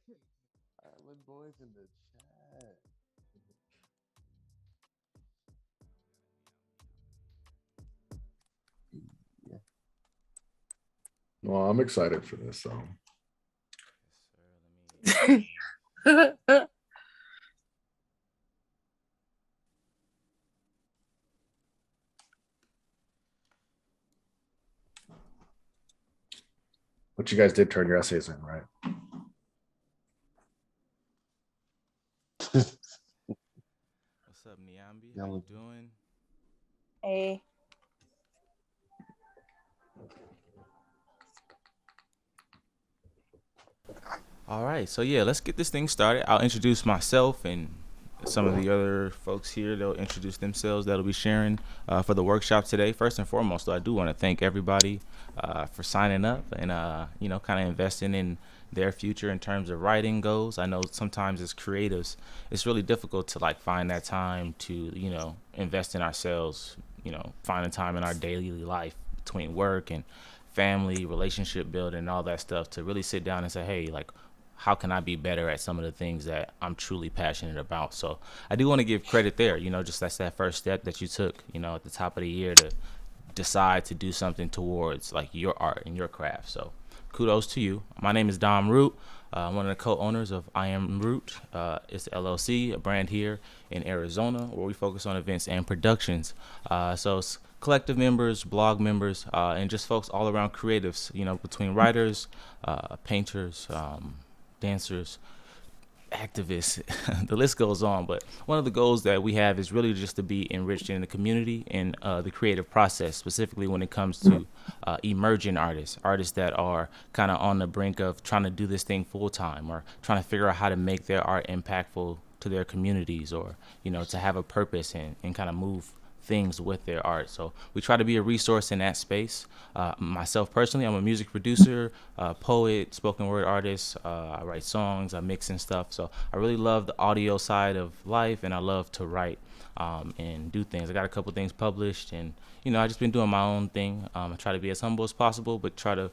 Island boys in the chat. Yeah. Well, I'm excited for this. So, Yes, sir. Let me. but you guys did turn your essays in, right? What's up, Niambi? How you Yellow. doing? Hey. All right, so yeah, let's get this thing started. I'll introduce myself and some of the other folks here. They'll introduce themselves. That'll be sharing for the workshop today. First and foremost, though, I do want to thank everybody for signing up and kind of investing in their future in terms of writing goals. I know sometimes as creatives, it's really difficult to like find that time to invest in ourselves. Finding time in our daily life between work and family, relationship building, and all that stuff to really sit down and say, hey, like, how can I be better at some of the things that I'm truly passionate about? So I do want to give credit there. Just that's that first step that you took. At the top of the year to decide to do something towards like your art and your craft. So kudos to you. My name is Dom Root. I'm one of the co-owners of I Am Root. It's LLC, a brand here in Arizona where we focus on events and productions. So it's collective members, blog members, and just folks all around creatives. Between writers, painters, dancers, activists, the list goes on. But one of the goals that we have is really just to be enriched in the community and the creative process, specifically when it comes to emerging artists, artists that are kind of on the brink of trying to do this thing full time or trying to figure out how to make their art impactful to their communities or, to have a purpose and kind of move things with their art. So we try to be a resource in that space. Myself personally, I'm a music producer, poet, spoken word artist. I write songs, I mix and stuff. So I really love the audio side of life, and I love to write and do things. I got a couple things published, and I just been doing my own thing. I try to be as humble as possible, but try to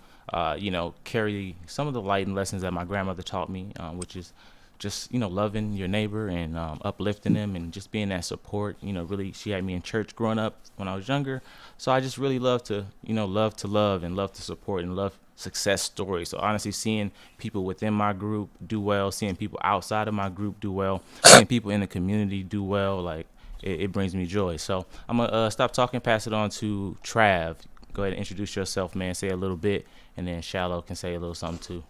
carry some of the light and lessons that my grandmother taught me, which is just loving your neighbor and uplifting them and just being that support. Really, she had me in church growing up when I was younger, so I just really love to love and love to support and love success stories. So honestly, seeing people within my group do well, seeing people outside of my group do well, seeing people in the community do well, like it brings me joy. So I'm gonna stop talking, pass it on to Trav. Go ahead and introduce yourself, man. Say a little bit, and then Shallow can say a little something too.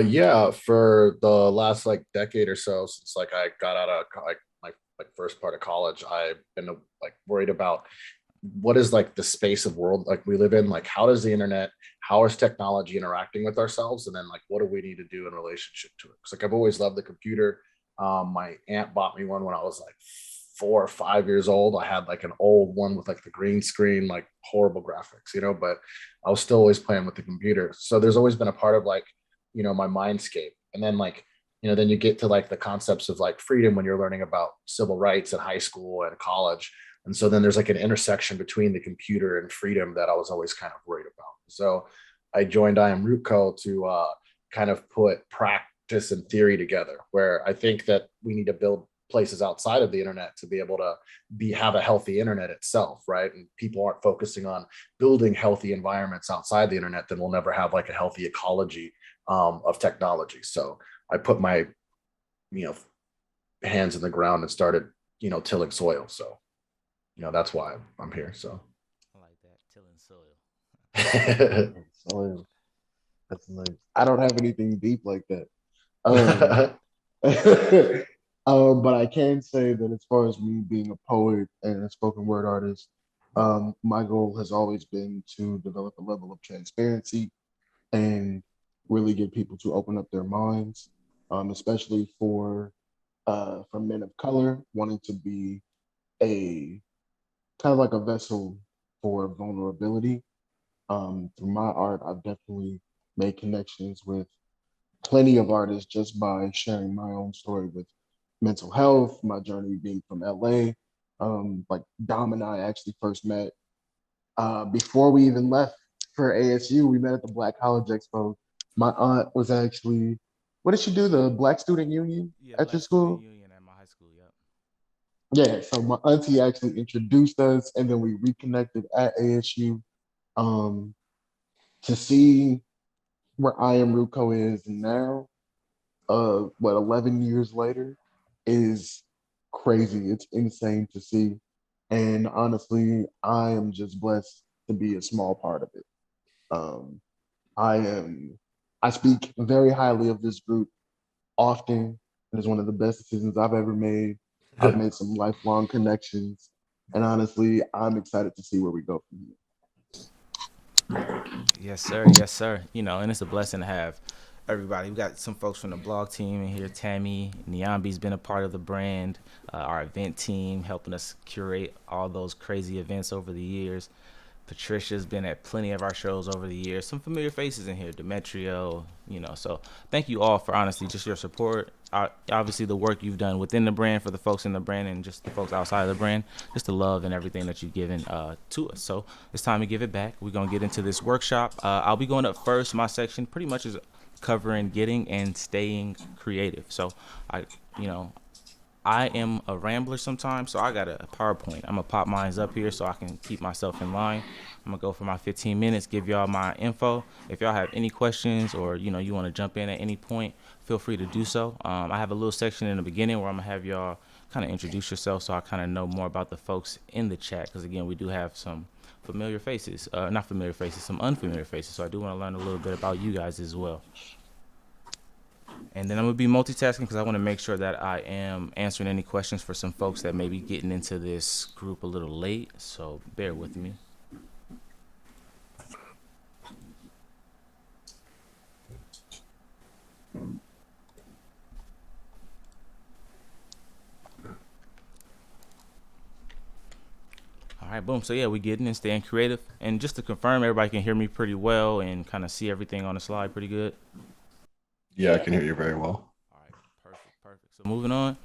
Yeah, for the last like decade or so, since like I got out of like my like first part of college, I've been like worried about what is like the space of world like we live in, like how does the internet, how is technology interacting with ourselves, and then like what do we need to do in relationship to it? Because like I've always loved the computer. My aunt bought me one when I was like 4 or 5 years old. I had like an old one with like the green screen, like horrible graphics, but I was still always playing with the computer. So there's always been a part of like, my mindscape. And then like, then you get to like the concepts of like freedom when you're learning about civil rights in high school and college. And so then there's like an intersection between the computer and freedom that I was always kind of worried about. So I joined I Am Rootco to kind of put practice and theory together, where I think that we need to build places outside of the internet to be able to have a healthy internet itself, right? And people aren't focusing on building healthy environments outside the internet, then we'll never have like a healthy ecology of technology. So I put my, you know, hands in the ground and started, tilling soil. So, that's why I'm here. So, I like that tilling soil. Soil. That's nice. I don't have anything deep like that. Um, but I can say that as far as me being a poet and a spoken word artist, my goal has always been to develop a level of transparency and really get people to open up their minds, especially for men of color wanting to be a kind of like a vessel for vulnerability. Through my art, I've definitely made connections with plenty of artists just by sharing my own story with mental health, my journey being from LA. Like Dom and I actually first met before we even left for ASU. We met at the Black College Expo. My aunt was actually what did she do? The Black Student Union Yeah, at your Black Student school? Union at my high school. Yep. Yeah, so my auntie actually introduced us, and then we reconnected at ASU. Um, to see where I am Ruco is now, 11 years later, is crazy. It's insane to see, and honestly, I am just blessed to be a small part of it. Um, I am. I speak very highly of this group often. It is one of the best decisions I've ever made. I've made some lifelong connections. And honestly, I'm excited to see where we go from Yes, sir. Yes, sir. And it's a blessing to have everybody. We got some folks from the blog team in here. Tammy, Niambi's been a part of the brand. Our event team helping us curate all those crazy events over the years. Patricia's been at plenty of our shows over the years. Some familiar faces in here, Demetrio, So thank you all for honestly just your support. Obviously, the work you've done within the brand for the folks in the brand and just the folks outside of the brand, just the love and everything that you've given to us. So it's time to give it back. We're gonna get into this workshop. I'll be going up first. My section pretty much is covering getting and staying creative. So I, you know, I am a rambler sometimes, so I got a PowerPoint. I'm gonna pop mine up here so I can keep myself in line. I'm gonna go for my 15 minutes, give y'all my info. If y'all have any questions or you want to jump in at any point, feel free to do so. I have a little section in the beginning where I'm gonna have y'all kind of introduce yourself so I kind of know more about the folks in the chat. Because again, we do have some familiar faces, not familiar faces, some unfamiliar faces. So I do want to learn a little bit about you guys as well. And then I'm gonna be multitasking because I want to make sure that I am answering any questions for some folks that may be getting into this group a little late. So bear with me. All right, boom. So yeah, we getting and staying creative. And just to confirm, everybody can hear me pretty well and kind of see everything on the slide pretty good. Yeah, I can hear you very well. All right, perfect, perfect. So moving on.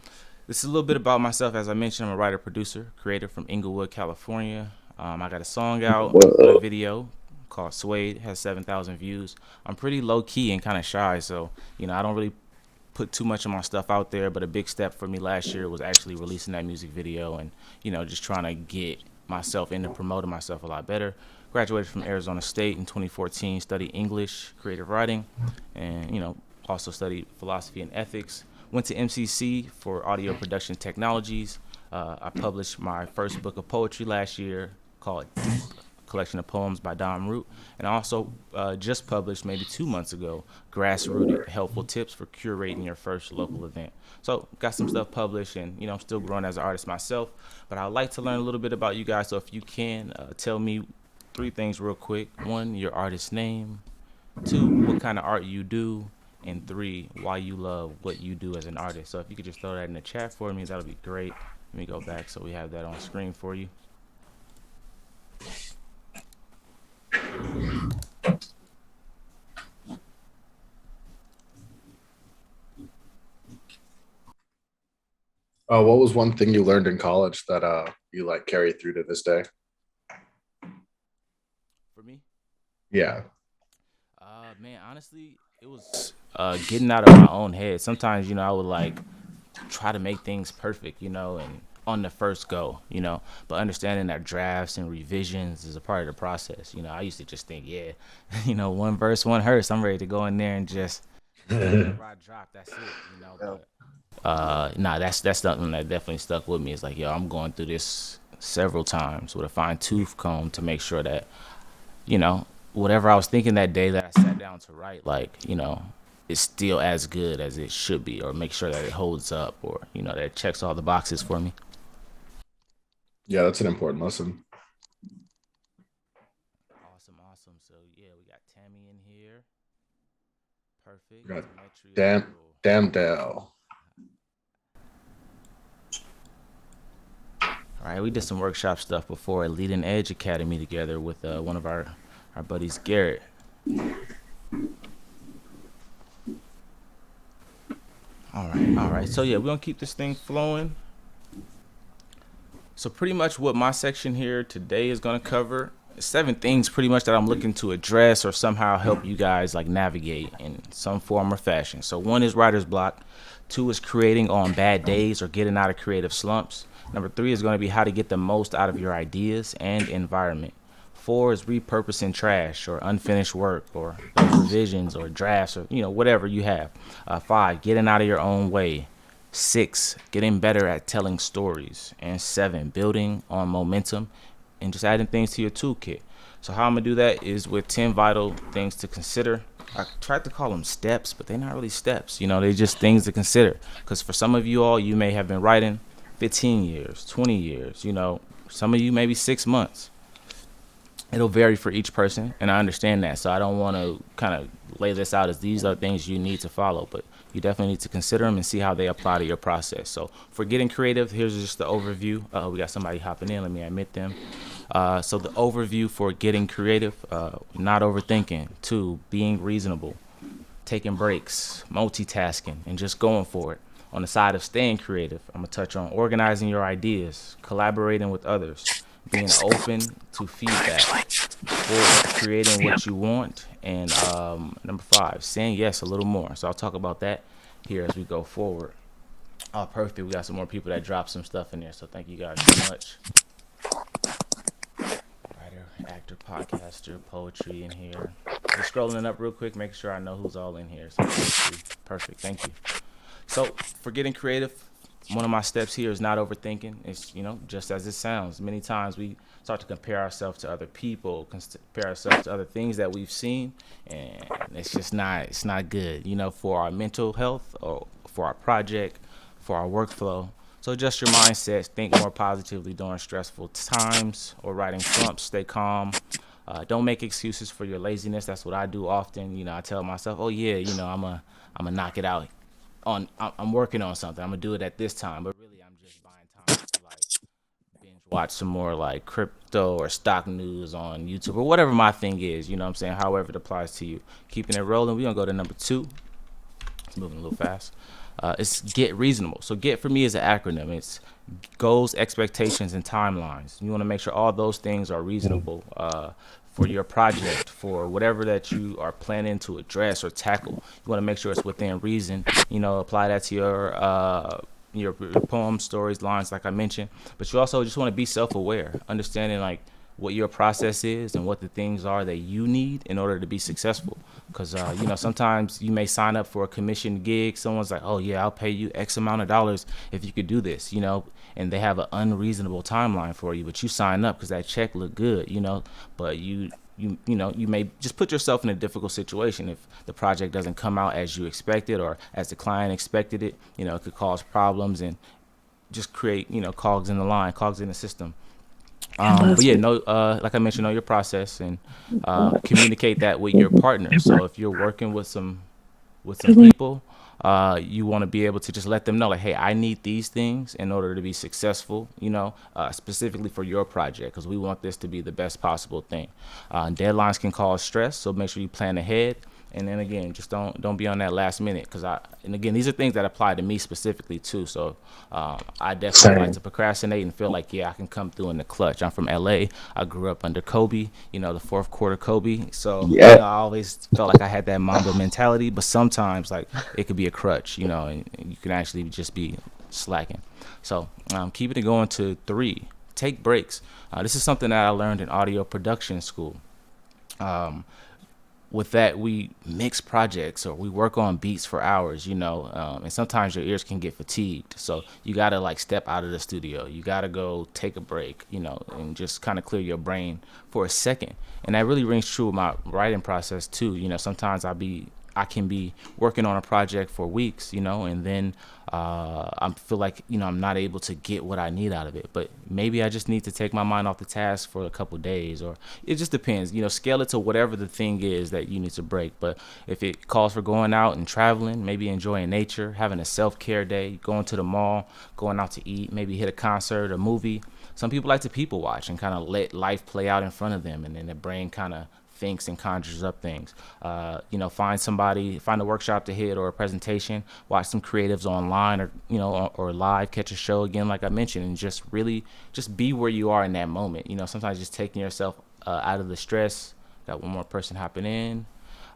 This is a little bit about myself. As I mentioned, I'm a writer, producer, creator from Inglewood, California. I got a song out, a video called Suede, has 7,000 views. I'm pretty low key and kind of shy, so I don't really put too much of my stuff out there. But a big step for me last year was actually releasing that music video and just trying to get myself into promoting myself a lot better. Graduated from Arizona State in 2014, studied English, creative writing, and also studied philosophy and ethics. Went to MCC for audio production technologies. I published my first book of poetry last year called Deep, a collection of poems by Dom Root. And I also just published maybe 2 months ago, Grassrooted, helpful tips for curating your first local event. So got some stuff published and, I'm still growing as an artist myself. But I'd like to learn a little bit about you guys. So if you can, tell me 3 things real quick. 1, your artist name. 2, what kind of art you do. And 3, why you love what you do as an artist. So if you could just throw that in the chat for me, that would be great. Let me go back so we have that on screen for you. What was one thing you learned in college that you like carry through to this day? For me? Yeah. Man, honestly, it was getting out of my own head. Sometimes, I would like try to make things perfect, and on the first go, but understanding that drafts and revisions is a part of the process. I used to just think, yeah, one verse, one hearse. I'm ready to go in there and just wherever I drop, that's it, Yeah. But that's something that definitely stuck with me. It's like, yo, I'm going through this several times with a fine tooth comb to make sure that, whatever I was thinking that day that I sat down to write, like, it's still as good as it should be, or make sure that it holds up, or that it checks all the boxes for me. Yeah, that's an important lesson. Awesome. So yeah, we got Tammy in here. Perfect. We got Demetrio. Damn Dale. All right, we did some workshop stuff before at Leading Edge Academy together with one of our buddies, Garrett. All right. So yeah, we're gonna keep this thing flowing. So pretty much what my section here today is gonna cover 7 things pretty much that I'm looking to address or somehow help you guys like navigate in some form or fashion. So one is writer's block, two is creating on bad days or getting out of creative slumps. Number three is going to be how to get the most out of your ideas and environment. Four is repurposing trash or unfinished work or those revisions or drafts or whatever you have. Five, getting out of your own way. Six, getting better at telling stories. And seven, building on momentum and just adding things to your toolkit. So how I'm gonna do that is with 10 vital things to consider. I tried to call them steps, but they're not really steps. They're just things to consider. Because for some of you all, you may have been writing 15 years, 20 years. Some of you maybe 6 months. It'll vary for each person, and I understand that. So I don't want to kind of lay this out as these are things you need to follow, but you definitely need to consider them and see how they apply to your process. So for getting creative, here's just the overview. We got somebody hopping in. Let me admit them. So the overview for getting creative, not overthinking. Two, being reasonable, taking breaks, multitasking, and just going for it. On the side of staying creative, I'm going to touch on organizing your ideas, collaborating with others, being open to feedback, four, creating what you want, and number five, saying yes a little more. So I'll talk about that here as we go forward. Oh, perfect. We got some more people that dropped some stuff in there, so thank you guys so much. Writer, actor, podcaster, poetry in here. Just scrolling it up real quick, making sure I know who's all in here. So poetry, perfect. Thank you. So for getting creative, one of my steps here is not overthinking. It's just as it sounds. Many times we start to compare ourselves to other people, compare ourselves to other things that we've seen, and it's not good. For our mental health or for our project, for our workflow. So adjust your mindset. Think more positively during stressful times or writing slumps. Stay calm. Don't make excuses for your laziness. That's what I do often. I tell myself, oh yeah, I'm a knock it out I'm working on something. I'm gonna do it at this time, but really I'm just buying time to like binge watch some more like crypto or stock news on YouTube or whatever my thing is. You know what I'm saying? However it applies to you. Keeping it rolling. We're gonna go to number two. It's moving a little fast. It's get reasonable. So get for me is an acronym. It's goals, expectations, and timelines. You want to make sure all those things are reasonable for your project, for whatever that you are planning to address or tackle. You want to make sure it's within reason. Apply that to your poems, stories, lines, like I mentioned. But you also just want to be self-aware, understanding like what your process is and what the things are that you need in order to be successful. Because sometimes you may sign up for a commissioned gig. Someone's like, oh yeah, I'll pay you X amount of dollars if you could do this, and they have an unreasonable timeline for you, but you sign up because that check looked good, but you may just put yourself in a difficult situation if the project doesn't come out as you expected or as the client expected it. It could cause problems and just create cogs in the line, cogs in the system. But yeah, like I mentioned, know your process and communicate that with your partner. So if you're working with some people, you want to be able to just let them know, like, hey, I need these things in order to be successful. Specifically for your project, because we want this to be the best possible thing. Deadlines can cause stress, so make sure you plan ahead. And then again, just don't be on that last minute, and again, these are things that apply to me specifically too. So I definitely like to procrastinate and feel like, yeah, I can come through in the clutch. I'm from LA. I grew up under Kobe, the fourth quarter Kobe. So I always felt like I had that Mamba mentality, but sometimes like it could be a crutch, and you can actually just be slacking. So keeping it going to 3, take breaks. This is something that I learned in audio production school. With that, we mix projects or we work on beats for hours, and sometimes your ears can get fatigued. So you got to like step out of the studio. You got to go take a break, and just kind of clear your brain for a second. And that really rings true with my writing process too. Sometimes I can be working on a project for weeks, and then I feel like, I'm not able to get what I need out of it. But maybe I just need to take my mind off the task for a couple days, or it just depends. Scale it to whatever the thing is that you need to break. But if it calls for going out and traveling, maybe enjoying nature, having a self-care day, going to the mall, going out to eat, maybe hit a concert, a movie. Some people like to people watch and kind of let life play out in front of them, and then their brain kind of thinks and conjures up things. Find a workshop to hit or a presentation, watch some creatives online or live, catch a show again, like I mentioned, and just really just be where you are in that moment. Sometimes just taking yourself out of the stress. Got one more person hopping in.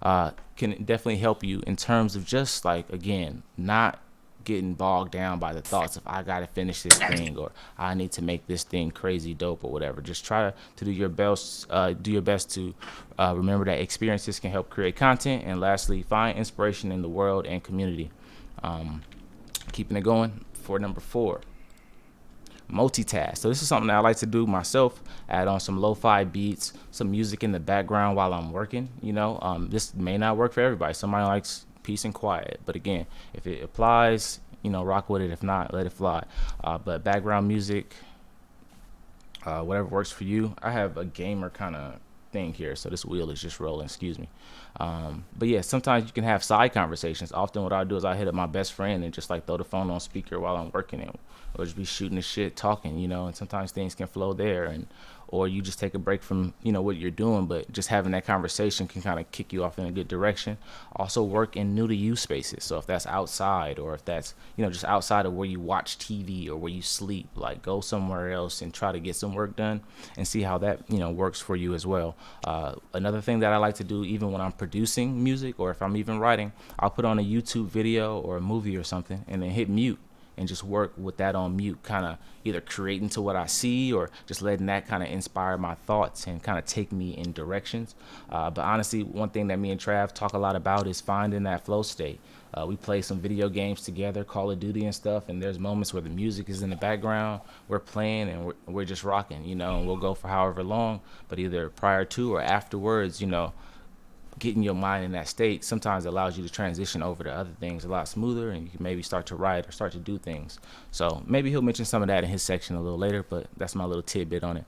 Can definitely help you in terms of just like, again, not getting bogged down by the thoughts of I gotta finish this thing or I need to make this thing crazy dope or whatever. Just try to do your best. Do your best to remember that experiences can help create content. And lastly, find inspiration in the world and community. Keeping it going for number 4. Multitask. So this is something that I like to do myself. Add on some lo-fi beats, some music in the background while I'm working. This may not work for everybody. Somebody likes peace and quiet, but again, if it applies, rock with it. If not, let it fly. But background music, whatever works for you. I have a gamer kind of thing here, so this wheel is just rolling. Excuse me. But yeah, sometimes you can have side conversations. Often what I'll do is I hit up my best friend and just like throw the phone on speaker while I'm working, and or just be shooting the shit, talking, and sometimes things can flow there, or you just take a break from what you're doing, but just having that conversation can kind of kick you off in a good direction. Also work in new to you spaces. So if that's outside, or if that's just outside of where you watch TV or where you sleep, like go somewhere else and try to get some work done and see how that works for you as well. Another thing that I like to do, even when I'm producing music or if I'm even writing, I'll put on a YouTube video or a movie or something and then hit mute and just work with that on mute, kind of either creating to what I see or just letting that kind of inspire my thoughts and kind of take me in directions. But honestly, one thing that me and Trav talk a lot about is finding that flow state. We play some video games together, Call of Duty and stuff, and there's moments where the music is in the background, we're playing and we're just rocking, and we'll go for however long, but either prior to or afterwards, getting your mind in that state sometimes allows you to transition over to other things a lot smoother, and you can maybe start to write or start to do things. So maybe he'll mention some of that in his section a little later, but that's my little tidbit on it.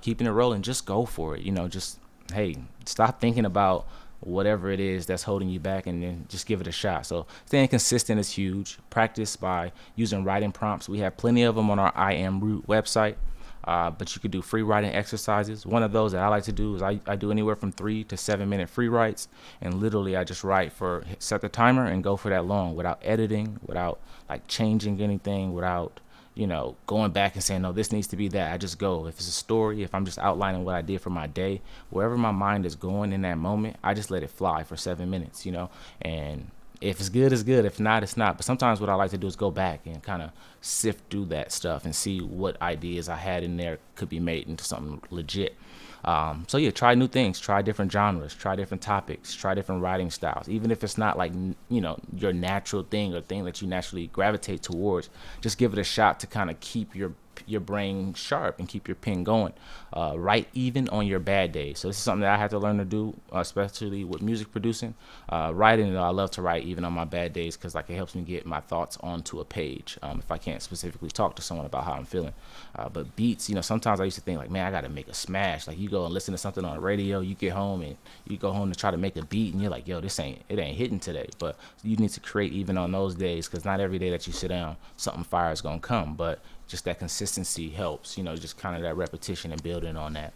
Keeping it rolling, just go for it. Just, hey, stop thinking about whatever it is that's holding you back and then just give it a shot. So staying consistent is huge. Practice by using writing prompts. We have plenty of them on our I Am Root website. But you could do free writing exercises. One of those that I like to do is I do anywhere from 3 to 7 minute free writes, and literally I just write set the timer and go for that long without editing, without like changing anything, without going back and saying, no, this needs to be that. I just go. If it's a story, if I'm just outlining what I did for my day, wherever my mind is going in that moment, I just let it fly for 7 minutes, and if it's good, it's good. If not, it's not. But sometimes what I like to do is go back and kind of sift through that stuff and see what ideas I had in there could be made into something legit. So yeah, try new things, try different genres, try different topics, try different writing styles. Even if it's not like, your natural thing or thing that you naturally gravitate towards, just give it a shot to kind of keep your brain sharp and keep your pen going. Write even on your bad days. So this is something that I have to learn to do, especially with music producing. Writing, I love to write even on my bad days because like it helps me get my thoughts onto a page if I can't specifically talk to someone about how I'm feeling. But beats, sometimes I used to think like, man, I got to make a smash. Like you go and listen to something on the radio, you get home and you go home to try to make a beat and you're like, yo, it ain't hitting today. But you need to create even on those days because not every day that you sit down, something fire is going to come. But just that consistency helps, just kind of that repetition and building on that.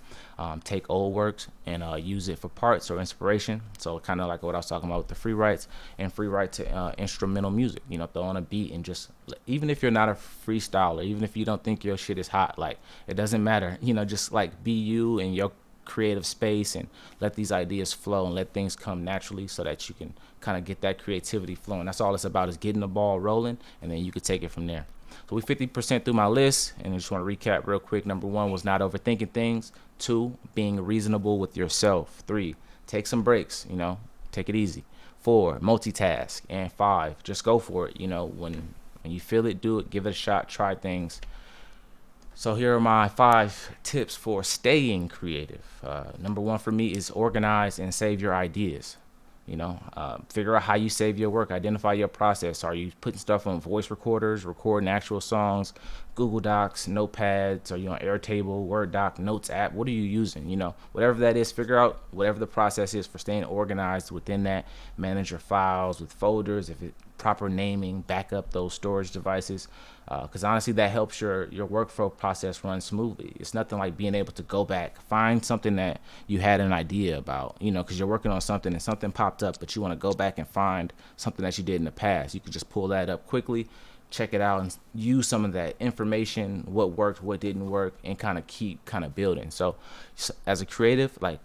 Take old works and use it for parts or inspiration. So kind of like what I was talking about with the free writes and free write to instrumental music, throw on a beat and just, even if you're not a freestyler, even if you don't think your shit is hot, like it doesn't matter, just like be you in your creative space and let these ideas flow and let things come naturally so that you can kind of get that creativity flowing. That's all it's about, is getting the ball rolling, and then you could take it from there. So we're 50% through my list, and I just want to recap real quick. Number 1 was not overthinking things. 2, being reasonable with yourself. 3, take some breaks, take it easy. 4, multitask. And 5, just go for it. When you feel it, do it, give it a shot, try things. So here are my 5 tips for staying creative. Number 1 for me is organize and save your ideas. Figure out how you save your work, identify your process. Are you putting stuff on voice recorders, recording actual songs, Google Docs, notepads? Are you on Airtable, Word Doc, Notes app? What are you using? Whatever that is, figure out whatever the process is for staying organized within that. Manage your files with folders, if it proper naming, back up those storage devices. Because honestly, that helps your workflow process run smoothly. It's nothing like being able to go back, find something that you had an idea about, because you're working on something and something popped up, but you want to go back and find something that you did in the past. You can just pull that up quickly, check it out and use some of that information, what worked, what didn't work, and kind of keep kind of building. So as a creative, like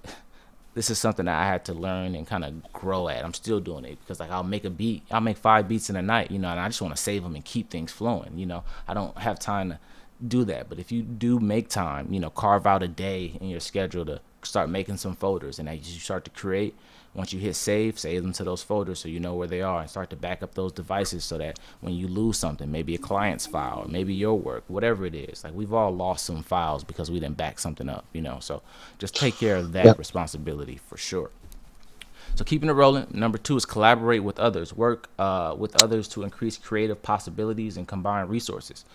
this is something that I had to learn and kind of grow at. I'm still doing it because like I'll make a beat, I'll make 5 beats in a night, and I just want to save them and keep things flowing. I don't have time to do that. But if you do make time, carve out a day in your schedule to start making some folders, and as you start to create, once you hit save them to those folders so you know where they are, and start to back up those devices so that when you lose something, maybe a client's file or maybe your work, whatever it is, like we've all lost some files because we didn't back something up. So just take care of that Yep. responsibility for sure. So keeping it rolling. Number 2 is collaborate with others. Work with others to increase creative possibilities and combine resources.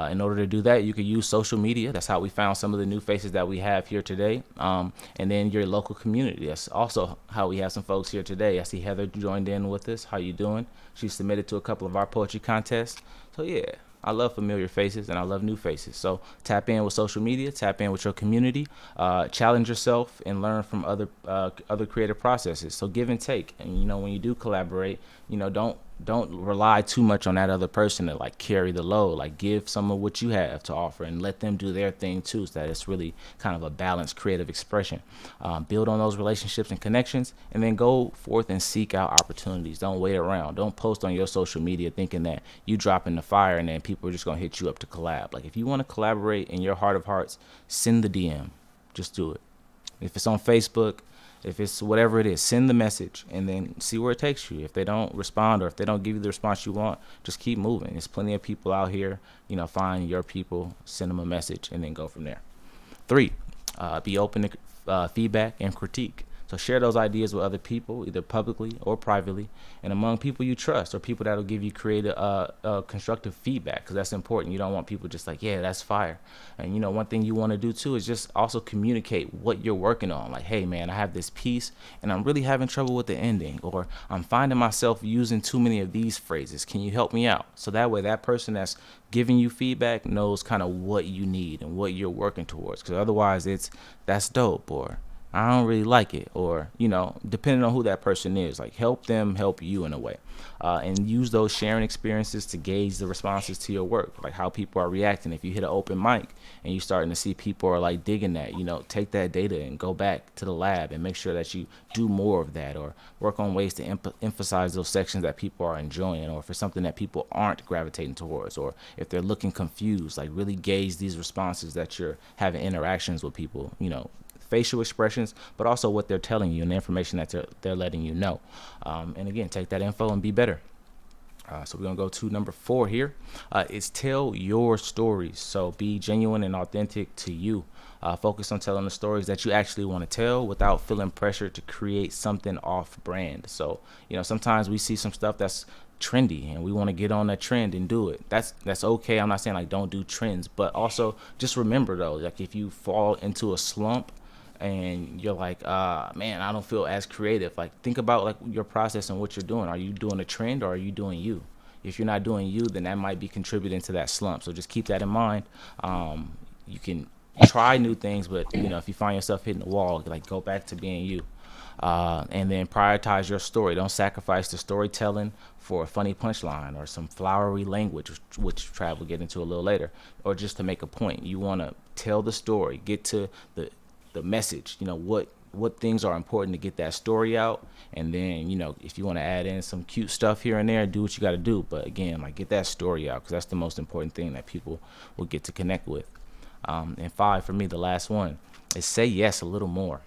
In order to do that, you can use social media. That's how we found some of the new faces that we have here today. And then your local community. That's also how we have some folks here today. I see Heather joined in with us. How you doing? She submitted to a couple of our poetry contests. So yeah, I love familiar faces and I love new faces. So tap in with social media, tap in with your community, challenge yourself, and learn from other creative processes. So give and take. And when you do collaborate, don't rely too much on that other person to like carry the load. Like give some of what you have to offer and let them do their thing too, so that it's really kind of a balanced creative expression. Build on those relationships and connections, and then go forth and seek out opportunities. Don't wait around. Don't post on your social media thinking that you drop in the fire and then people are just gonna hit you up to collab. Like if you want to collaborate in your heart of hearts, send the DM. Just do it. If it's on Facebook, if it's whatever it is, send the message and then see where it takes you. If they don't respond or if they don't give you the response you want, just keep moving. There's plenty of people out here. Find your people, send them a message, and then go from there. 3, be open to feedback and critique. So share those ideas with other people, either publicly or privately, and among people you trust or people that will give you creative, constructive feedback, because that's important. You don't want people just like, yeah, that's fire. And one thing you want to do too is just also communicate what you're working on. Like, hey man, I have this piece and I'm really having trouble with the ending, or I'm finding myself using too many of these phrases. Can you help me out? So that way that person that's giving you feedback knows kind of what you need and what you're working towards. Because otherwise that's dope, or I don't really like it, or depending on who that person is, like help them help you in a way, and use those sharing experiences to gauge the responses to your work, like how people are reacting. If you hit an open mic and you're starting to see people are like digging that, take that data and go back to the lab and make sure that you do more of that, or work on ways to emphasize those sections that people are enjoying, or if it's something that people aren't gravitating towards, or if they're looking confused, like really gauge these responses that you're having interactions with people, facial expressions, but also what they're telling you and the information that they're letting you know. And again, take that info and be better. So we're going to go to number 4 here. Is tell your stories. So be genuine and authentic to you. Focus on telling the stories that you actually want to tell without feeling pressure to create something off brand. So, sometimes we see some stuff that's trendy and we want to get on that trend and do it. That's okay. I'm not saying like don't do trends, but also just remember though, like if you fall into a slump and you're like, man, I don't feel as creative. Like think about like your process and what you're doing. Are you doing a trend or are you doing you? If you're not doing you, then that might be contributing to that slump. So just keep that in mind. You can try new things, but if you find yourself hitting the wall, like go back to being you. And then prioritize your story. Don't sacrifice the storytelling for a funny punchline or some flowery language, which Trav will get into a little later, or just to make a point. You want to tell the story, get to the message, what things are important to get that story out. And then, if you want to add in some cute stuff here and there, do what you got to do. But again, like get that story out, because that's the most important thing that people will get to connect with. And 5, for me, the last one is say yes a little more.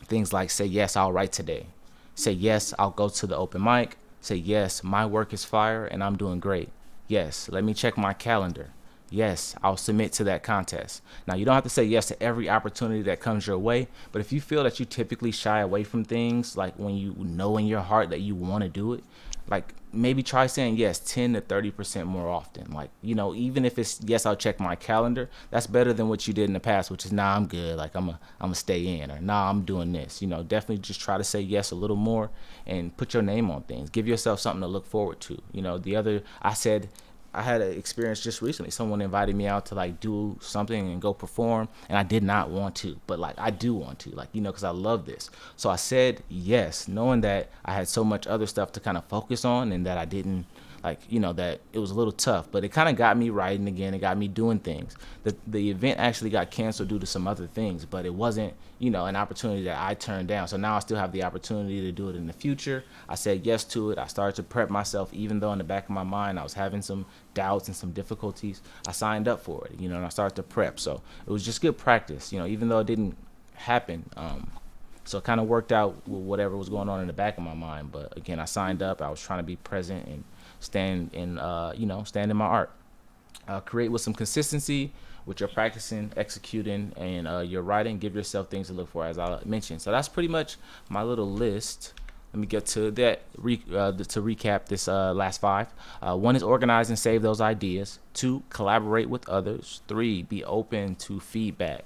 Things like say yes, I'll write today. Say yes, I'll go to the open mic. Say yes, my work is fire and I'm doing great. Yes, let me check my calendar. Yes, I'll submit to that contest. Now, you don't have to say yes to every opportunity that comes your way, but if you feel that you typically shy away from things, like when you know in your heart that you want to do it, like maybe try saying yes 10 to 30% more often. Like, even if it's yes, I'll check my calendar, that's better than what you did in the past, which is nah, I'm good, like I'm gonna stay in, or nah, I'm doing this. Definitely just try to say yes a little more and put your name on things. Give yourself something to look forward to. I had an experience just recently. Someone invited me out to like do something and go perform, and I did not want to, but like I do want to, like, because I love this. So I said yes, knowing that I had so much other stuff to kind of focus on and that I didn't like, that it was a little tough, but it kind of got me writing again. It got me doing things. The event actually got canceled due to some other things, but it wasn't, an opportunity that I turned down. So now I still have the opportunity to do it in the future. I said yes to it. I started to prep myself, even though in the back of my mind I was having some doubts and some difficulties. I signed up for it, and I started to prep. So it was just good practice, even though it didn't happen. So it kind of worked out with whatever was going on in the back of my mind. But again, I signed up. I was trying to be present and stand stand in my art. Create with some consistency, with your practicing, executing, and your writing. Give yourself things to look for, as I mentioned. So that's pretty much my little list. Let me get to that to recap this last five. One is organize and save those ideas. Two, collaborate with others. Three, be open to feedback.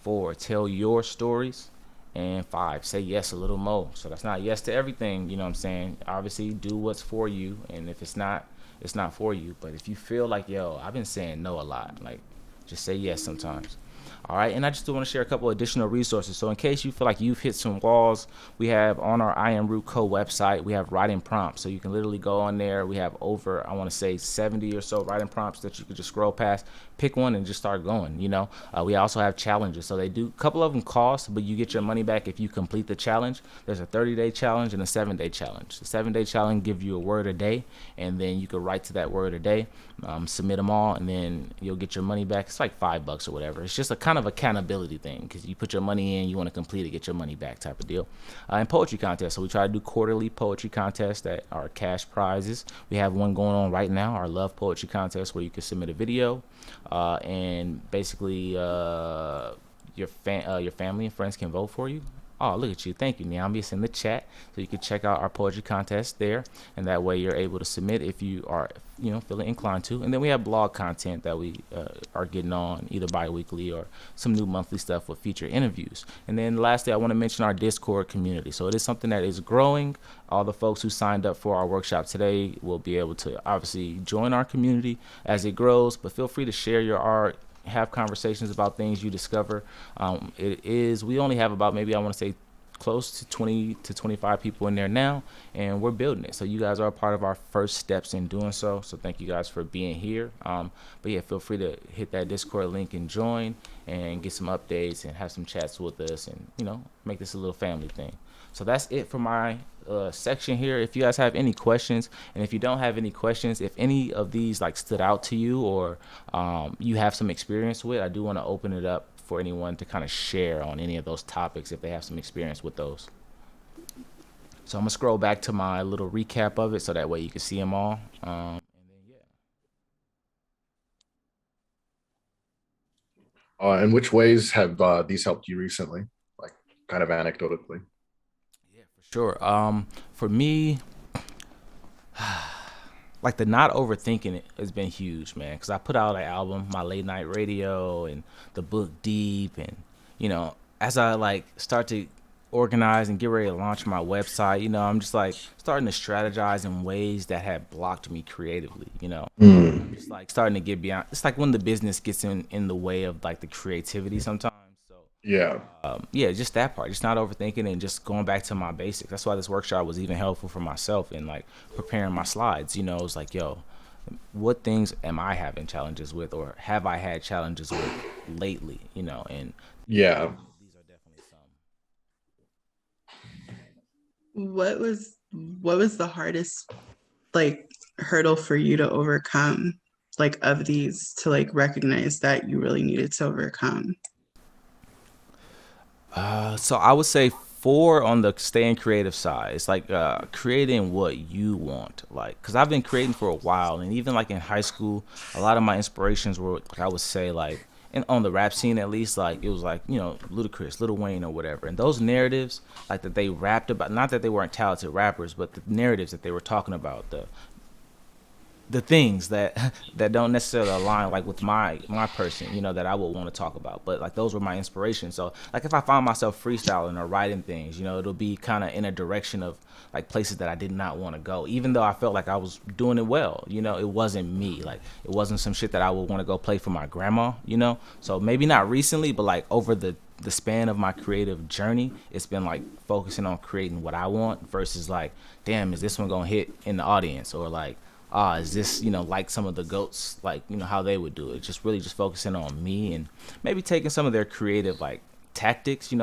Four, tell your stories. And five, say yes a little more. So that's not yes to everything, you know what I'm saying? Obviously, do what's for you. And if it's not for you. But if you feel like, I've been saying no a lot, like, just say yes sometimes. All right, and I just want to share a couple additional resources. So in case you feel like you've hit some walls, we have on our I Am Root Co website, we have writing prompts. So you can literally go on there. We have over, I want to say 70 or so writing prompts that you can just scroll past, pick one and just start going, We also have challenges. So they do, a couple of them cost, but you get your money back if you complete the challenge. There's a 30-day challenge and a 7-day challenge. The 7-day challenge gives you a word a day, and then you can write to that word a day, submit them all, and then you'll get your money back. It's like $5 or whatever. It's just a kind of accountability thing, because you put your money in, you want to complete it, get your money back type of deal. And poetry contest. So we try to do quarterly poetry contests that are cash prizes. We have one going on right now, our Love Poetry Contest, where you can submit a video, and basically your family and friends can vote for you. Oh, look at you. Thank you, Neami. It's in the chat. So you can check out our poetry contest there. And that way you're able to submit if you are, feeling inclined to. And then we have blog content that we are getting on either bi-weekly or some new monthly stuff with feature interviews. And then lastly, I want to mention our Discord community. So it is something that is growing. All the folks who signed up for our workshop today will be able to obviously join our community as it grows. But feel free to share your art, have conversations about things you discover. We only have about, maybe I want to say, close to 20 to 25 people in there now, and we're building it. So you guys are a part of our first steps in doing so. So thank you guys for being here. But yeah, feel free to hit that Discord link and join and get some updates and have some chats with us, and make this a little family thing. So that's it for my section here. If you guys have any questions, and if you don't have any questions, if any of these like stood out to you, or you have some experience with, I do want to open it up for anyone to kind of share on any of those topics if they have some experience with those. So I'm gonna scroll back to my little recap of it so that way you can see them all. And then In which ways have these helped you recently, like kind of anecdotally? Yeah, for sure. For me, like the not overthinking it has been huge, man. Because I put out an album, my late night radio, and the book Deep, and as I like start to organize and get ready to launch my website, I'm just like starting to strategize in ways that have blocked me creatively. I'm just like starting to get beyond. It's like when the business gets in the way of like the creativity sometimes. So Yeah. yeah, just that part, just not overthinking and just going back to my basics. That's why this workshop was even helpful for myself in like preparing my slides. It's like, what things am I having challenges with, or have I had challenges with lately? And Yeah. these are definitely some. What was the hardest like hurdle for you to overcome, like of these, to like recognize that you really needed to overcome? So I would say 4 on the staying creative side. It's like creating what you want, like, because I've been creating for a while, and even like in high school, a lot of my inspirations were, like, I would say, like, on the rap scene at least, like it was like Ludacris, Lil Wayne, or whatever, and those narratives like that they rapped about, not that they weren't talented rappers, but the narratives that they were talking about, the things that that don't necessarily align like with my person, that I would want to talk about, but like those were my inspirations. So like if I find myself freestyling or writing things, it'll be kind of in a direction of like places that I did not want to go, even though I felt like I was doing it well. It wasn't me, like it wasn't some shit that I would want to go play for my grandma. So maybe not recently, but like over the span of my creative journey, it's been like focusing on creating what I want versus like, damn, is this one gonna hit in the audience, or like, is this, like some of the goats, like, how they would do it. Just really just focusing on me and maybe taking some of their creative, like, tactics,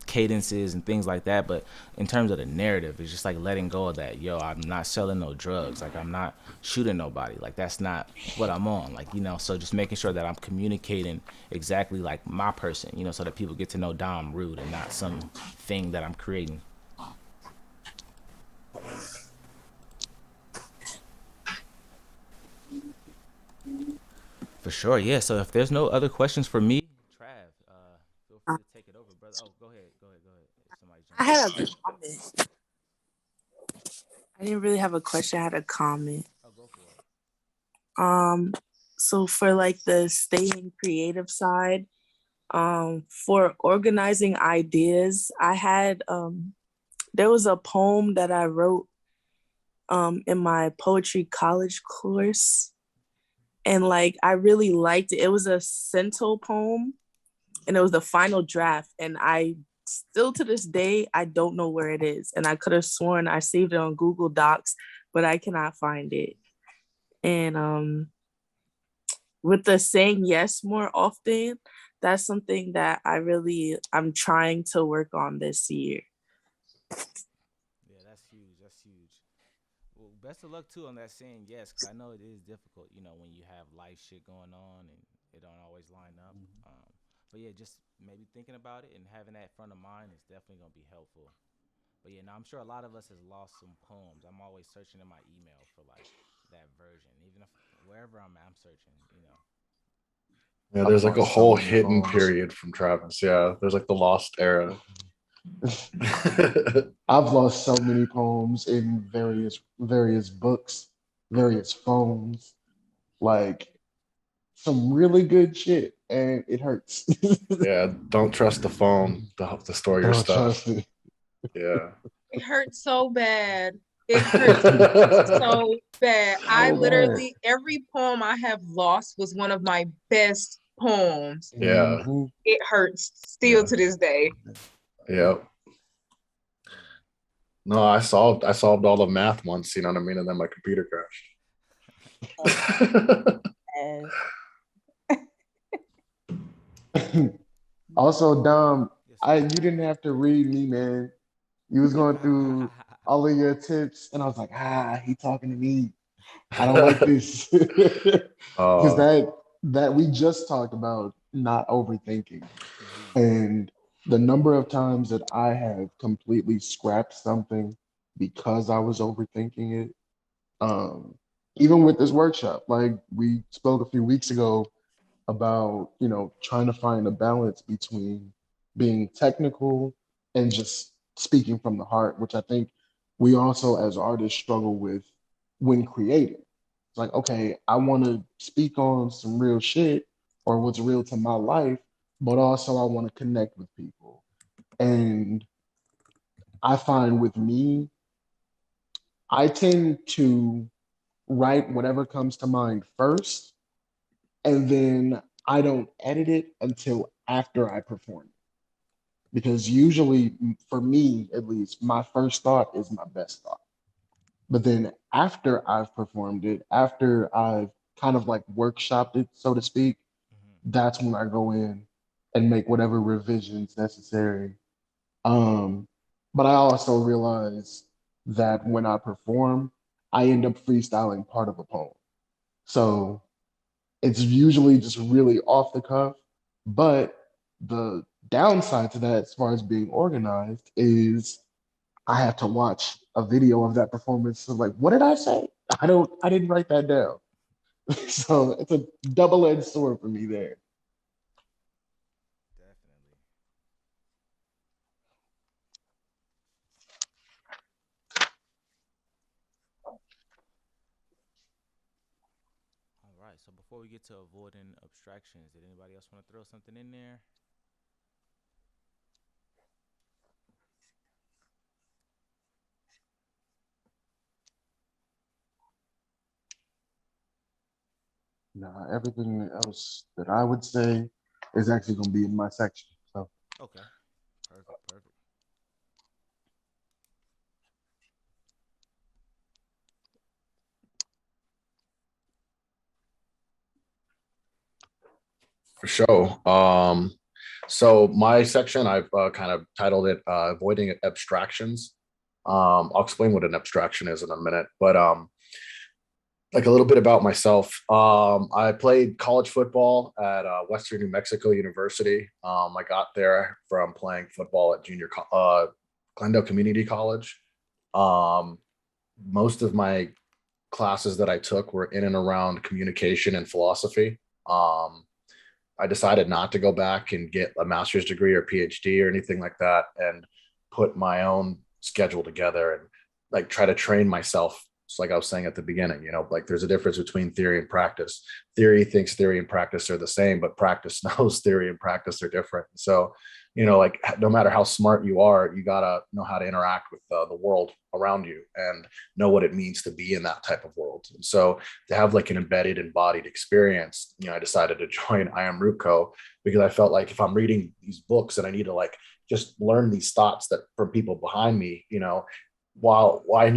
cadences and things like that. But in terms of the narrative, it's just like letting go of that. Yo, I'm not selling no drugs. Like, I'm not shooting nobody. Like, that's not what I'm on. Like, so just making sure that I'm communicating exactly like my person, so that people get to know Dom Rude and not some thing that I'm creating. For sure, yeah. So if there's no other questions for me, Trav, feel free Uh, to take it over, brother. Oh, go ahead, go ahead, go ahead. If somebody I jump had in. a comment. I didn't really have a question. I had a comment. Oh, go for it. Um, so for like the staying creative side, for organizing ideas, I had there was a poem that I wrote in my poetry college course, and like I really liked it. It was a cento poem, and it was the final draft, and I still to this day I don't know where it is, and I could have sworn I saved it on Google Docs, but I cannot find it. And with the saying yes more often, that's something that I'm trying to work on this year. Yeah, that's huge. That's huge. Well, best of luck too on that saying yes, because I know it is difficult, when you have life shit going on and it don't always line up. But yeah, just maybe thinking about it and having that front of mind is definitely gonna be helpful. But yeah, now I'm sure a lot of us has lost some poems. I'm always searching in my email for like that version, even if wherever I'm at, I'm searching. Yeah, I've there's like a lost so whole many hidden poems. period from Travis. Yeah, there's like the lost era. I've lost so many poems in various books, various phones, like some really good shit, and it hurts. Yeah, don't trust the phone to store your Don't stuff. trust it. Yeah. It hurts so bad. It hurts so bad. I So bad. literally, every poem I have lost was one of my best poems. Yeah. Mhm. It hurts still Yeah. to this day. Yeah. No, I solved all the math once, you know what I mean? And then my computer crashed. Yes. Also, Dom, Yes, sir. you didn't have to read me, man. You was going through all of your tips, and I was like, he talking to me. I don't like this. Because uh that we just talked about not overthinking. And the number of times that I have completely scrapped something because I was overthinking it, um, even with this workshop, like we spoke a few weeks ago about, trying to find a balance between being technical and just speaking from the heart, which I think we also as artists struggle with when creating. It's like, okay, I want to speak on some real shit or what's real to my life, but also I want to connect with people. And I find with me, I tend to write whatever comes to mind first, and then I don't edit it until after I perform it. Because usually, for me at least, my first thought is my best thought. But then after I've performed it, after I've kind of like workshopped it, so to speak, that's when I go in and make whatever revisions necessary. Um, but I also realize that when I perform, I end up freestyling part of a poem. So it's usually just really off the cuff. But the downside to that, as far as being organized, is I have to watch a video of that performance. So like, what did I say? I didn't write that down. So it's a double-edged sword for me there. Definitely. All right. So before we get to avoiding abstractions, did anybody else want to throw something in there? Nah, everything else that I would say is actually going to be in my section. So Okay. Perfect. Perfect. For sure. So my section, I've kind of titled it "Avoiding Abstractions." I'll explain what an abstraction is in a minute, but like a little bit about myself. I played college football at Western New Mexico University. I got there from playing football at Glendale Community College. Um, Most of my classes that I took were in and around communication and philosophy. Um, I decided not to go back and get a master's degree or PhD or anything like that, and put my own schedule together and like try to train myself. It's like I was saying at the beginning, like there's a difference between theory and practice. Theory thinks theory and practice are the same, but practice knows theory and practice are different. So, like no matter how smart you are, you gotta know how to interact with the world around you and know what it means to be in that type of world. And so to have like an embedded, embodied experience, I decided to join I Am Root Co because I felt like if I'm reading these books and I need to like just learn these thoughts that from people behind me, why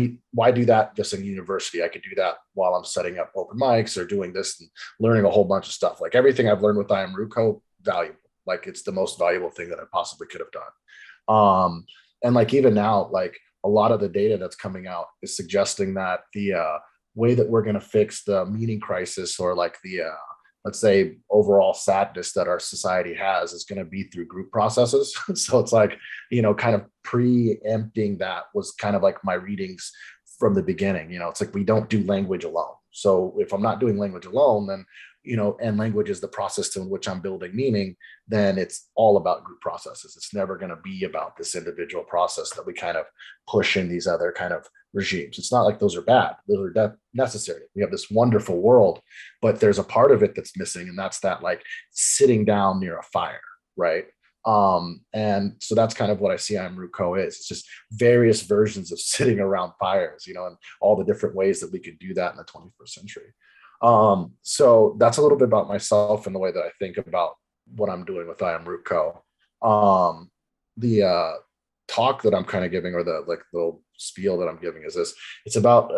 do that just in university? I could do that while I'm setting up open mics or doing this and learning a whole bunch of stuff. Like everything I've learned with I Am Root Co, valuable. Like it's the most valuable thing that I possibly could have done. And like even now, like a lot of the data that's coming out is suggesting that the way that we're going to fix the meaning crisis or like the let's say overall sadness that our society has is going to be through group processes. So it's like, kind of preempting that was kind of like my readings from the beginning. It's like we don't do language alone. So if I'm not doing language alone, then and language is the process to which I'm building meaning, then it's all about group processes. It's never going to be about this individual process that we kind of push in these other kind of regimes. It's not like those are bad. Those are necessary. We have this wonderful world, but there's a part of it that's missing. And that's that like sitting down near a fire, right? And so that's kind of what I see I Am Root Co is. It's just various versions of sitting around fires, and all the different ways that we could do that in the 21st century. So that's a little bit about myself and the way that I think about what I'm doing with I Am Root Co. The talk that I'm kind of giving, or the like little spiel that I'm giving, is this: it's about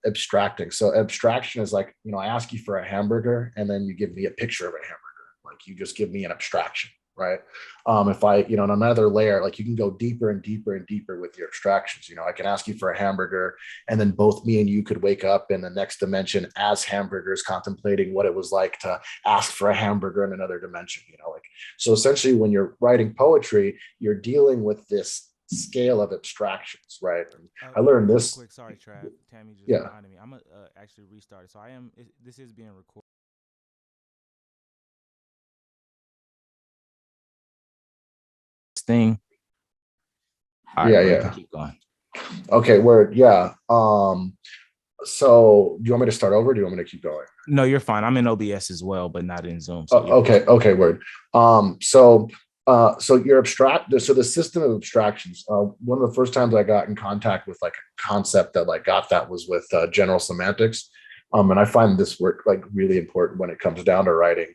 abstracting. So abstraction is like, I ask you for a hamburger and then you give me a picture of a hamburger. Like you just give me an abstraction, right? If I, on another layer, like you can go deeper and deeper and deeper with your abstractions. I can ask you for a hamburger, and then both me and you could wake up in the next dimension as hamburgers, contemplating what it was like to ask for a hamburger in another dimension. Like, so essentially when you're writing poetry, you're dealing with this scale of abstractions, right? And I learned real this. quick, sorry, Trav. Tammy just Yeah. reminded me. I'm gonna actually restart it. So this is being recorded. Thing. All right, Yeah, bro, you yeah. can keep going. Okay, word. Yeah. So do you want me to start over? Or do you want me to keep going? No, you're fine. I'm in OBS as well, but not in Zoom. So Okay, word. So you're abstract. So the system of abstractions. One of the first times I got in contact with like a concept that like got that was with general semantics. And I find this work like really important when it comes down to writing.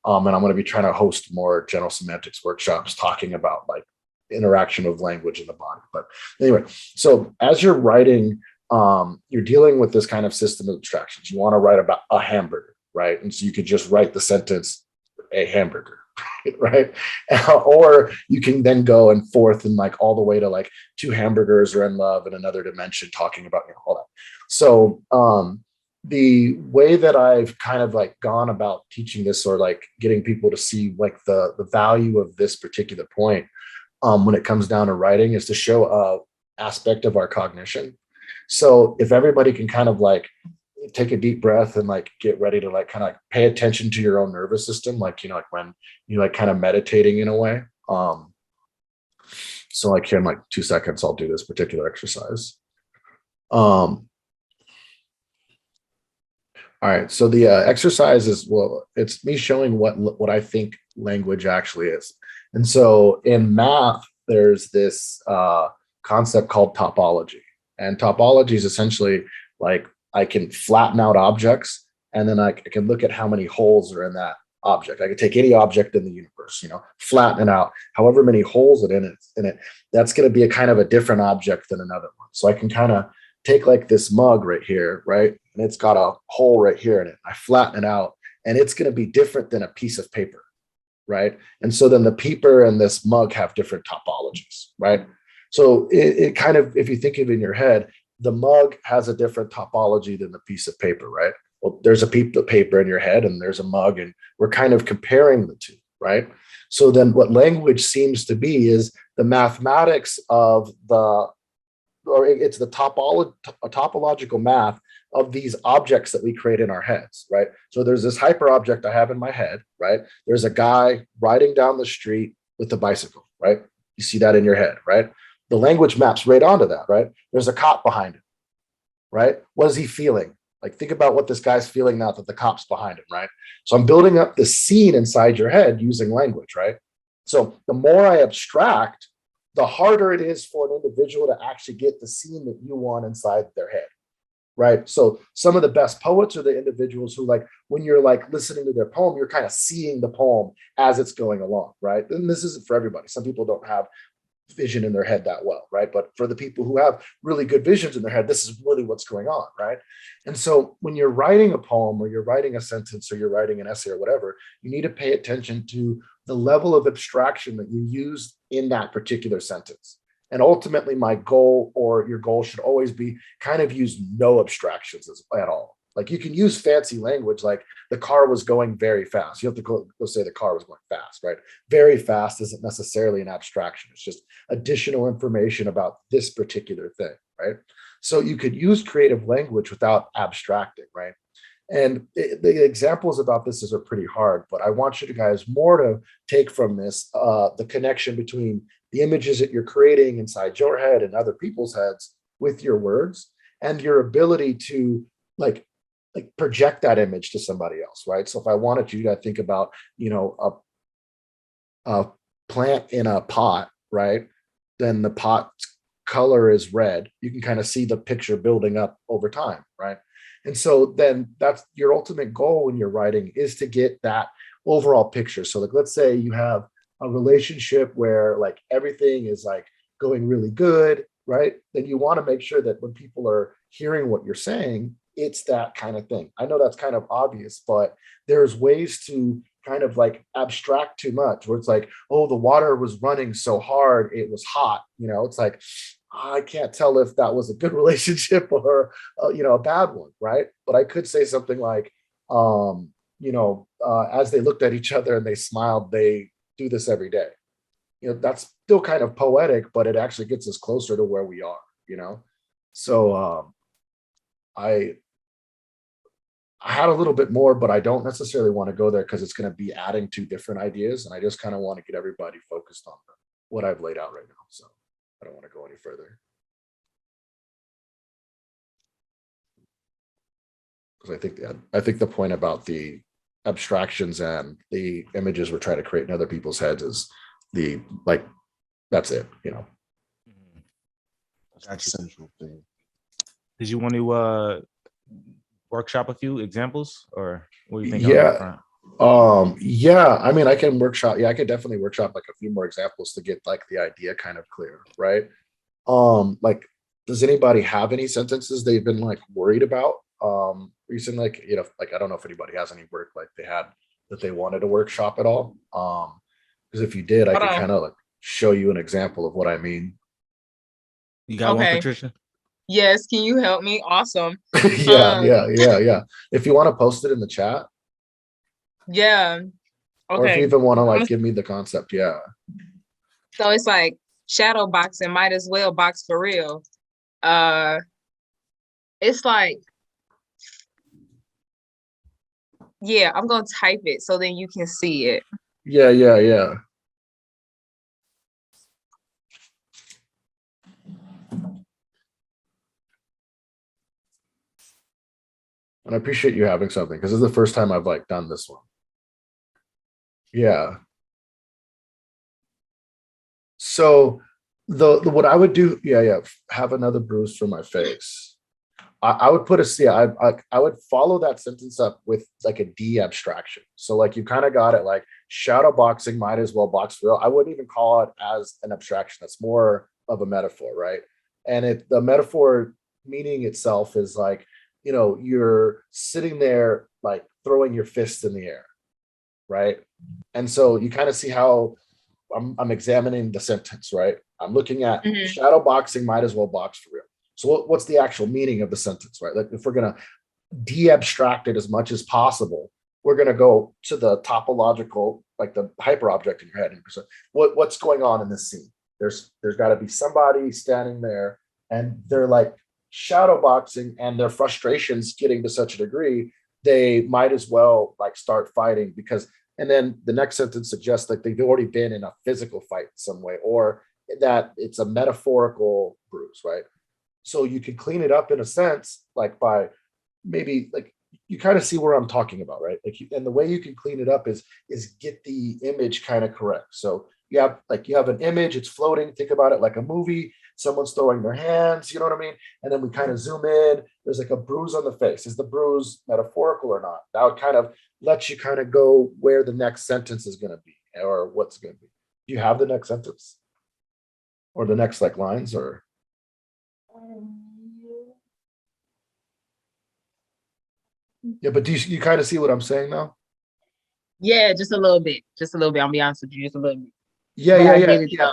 And I'm going to be trying to host more general semantics workshops talking about like interaction of language in the body. But anyway, so as you're writing, you're dealing with this kind of system of abstractions. You want to write about a hamburger, right? And so you could just write the sentence, a hamburger, right? Or you can then go and forth and like all the way to like two hamburgers are in love in another dimension, talking about all that. So the way that I've kind of like gone about teaching this, or like getting people to see like the value of this particular point, when it comes down to writing, is to show a aspect of our cognition. So if everybody can kind of like take a deep breath and like get ready to like kind of like pay attention to your own nervous system, like like when you like kind of meditating in a way. So like here in like 2 seconds, I'll do this particular exercise. All right, so the exercise is, well, it's me showing what I think language actually is. And so in math, there's this concept called topology. And topology is essentially like I can flatten out objects, and then I can look at how many holes are in that object. I could take any object in the universe, flatten it out, however many holes in it, that's going to be a kind of a different object than another one. So I can kind of take like this mug right here, right? And it's got a hole right here in it. I flatten it out, and it's going to be different than a piece of paper. right? And so then the paper and this mug have different topologies, right? So it kind of, if you think of it in your head, the mug has a different topology than the piece of paper, right? Well, there's a piece of paper in your head and there's a mug, and we're kind of comparing the two, right? So then what language seems to be is the mathematics of the, or it's the topological math of these objects that we create in our heads, right? So there's this hyper object I have in my head, right? There's a guy riding down the street with a bicycle, right? You see that in your head, right? The language maps right onto that, right? There's a cop behind him, right? What is he feeling? Like, think about what this guy's feeling now that the cop's behind him, right? So I'm building up the scene inside your head using language, right? So the more I abstract, the harder it is for an individual to actually get the scene that you want inside their head, right? So some of the best poets are the individuals who, like, when you're like listening to their poem, you're kind of seeing the poem as it's going along, right? And this isn't for everybody. Some people don't have vision in their head that well, right? But for the people who have really good visions in their head, this is really what's going on, right? And so when you're writing a poem or you're writing a sentence or you're writing an essay or whatever, you need to pay attention to the level of abstraction that you use in that particular sentence. And ultimately, my goal, or your goal, should always be kind of use no abstractions at all. Like, you can use fancy language, like the car was going very fast. You have to go say the car was going fast, right? Very fast isn't necessarily an abstraction. It's just additional information about this particular thing, right? So you could use creative language without abstracting, right? And the examples about this are pretty hard, but I want you guys more to take from this the connection between the images that you're creating inside your head and other people's heads with your words, and your ability to like project that image to somebody else, right? So if I wanted you to think about, a plant in a pot, right? Then the pot color is red. You can kind of see the picture building up over time, right? And so then that's your ultimate goal when you're writing, is to get that overall picture. So like, let's say you have a relationship where like everything is like going really good, right? Then you want to make sure that when people are hearing what you're saying, it's that kind of thing. I know that's kind of obvious, but there's ways to kind of like abstract too much, where it's like, oh, the water was running so hard, it was hot. It's like, I can't tell if that was a good relationship or a bad one, right? But I could say something like, as they looked at each other and they smiled, they do this every day. That's still kind of poetic, but it actually gets us closer to where we are. So I had a little bit more, but I don't necessarily want to go there because it's going to be adding to different ideas, and I just kind of want to get everybody focused on what I've laid out right now. So I don't want to go any further, because I think the point about the abstractions and the images we're trying to create in other people's heads is that's it. That's the central thing. Did you want to workshop a few examples, or what do you think? Yeah. Yeah, I mean, I can workshop. Yeah, I could definitely workshop like a few more examples to get like the idea kind of clear, right? Like, does anybody have any sentences they've been like worried about recently? Like, like, I don't know if anybody has any work like they had that they wanted to workshop at all. Because if you did, I could kind of like show you an example of what I mean. You got one, Patricia? Yes, can you help me? Awesome. Yeah. If you want to post it in the chat. Yeah. Okay. Or if you even want to like give me the concept, yeah. So it's like shadow boxing, might as well box for real. It's like, yeah, I'm gonna type it so then you can see it. Yeah. And I appreciate you having something, because this is the first time I've like done this one. Yeah. So the what I would do, have another bruise for my face. I would put I would follow that sentence up with like a D abstraction. So like, you kind of got it, like shadow boxing might as well box for real. I wouldn't even call it as an abstraction. That's more of a metaphor, right? And the metaphor meaning itself is like, you're sitting there like throwing your fist in the air, right? And so you kind of see how I'm examining the sentence, right? I'm looking at shadow boxing, might as well box for real. So what's the actual meaning of the sentence, right? Like if we're gonna de-abstract it as much as possible, we're gonna go to the topological, like the hyperobject in your head. What's going on in this scene? There's got to be somebody standing there, and they're like shadow boxing, and their frustrations getting to such a degree, they might as well like start fighting because. And then the next sentence suggests like they've already been in a physical fight in some way, or that it's a metaphorical bruise, right? So you can clean it up in a sense, like by maybe like you kind of see where I'm talking about, right? Like, and the way you can clean it up is get the image kind of correct. So you have an image, it's floating. Think about it like a movie. Someone's throwing their hands, you know what I mean? And then we kind of zoom in. There's like a bruise on the face. Is the bruise metaphorical or not? That would kind of let you kind of go where the next sentence is going to be or what's going to be. Do you have the next sentence or the next like lines or? Yeah, but do you kind of see what I'm saying now? Yeah, just a little bit. Just a little bit. I'll be honest with you, just a little bit. Yeah, But yeah, I yeah, get it yeah,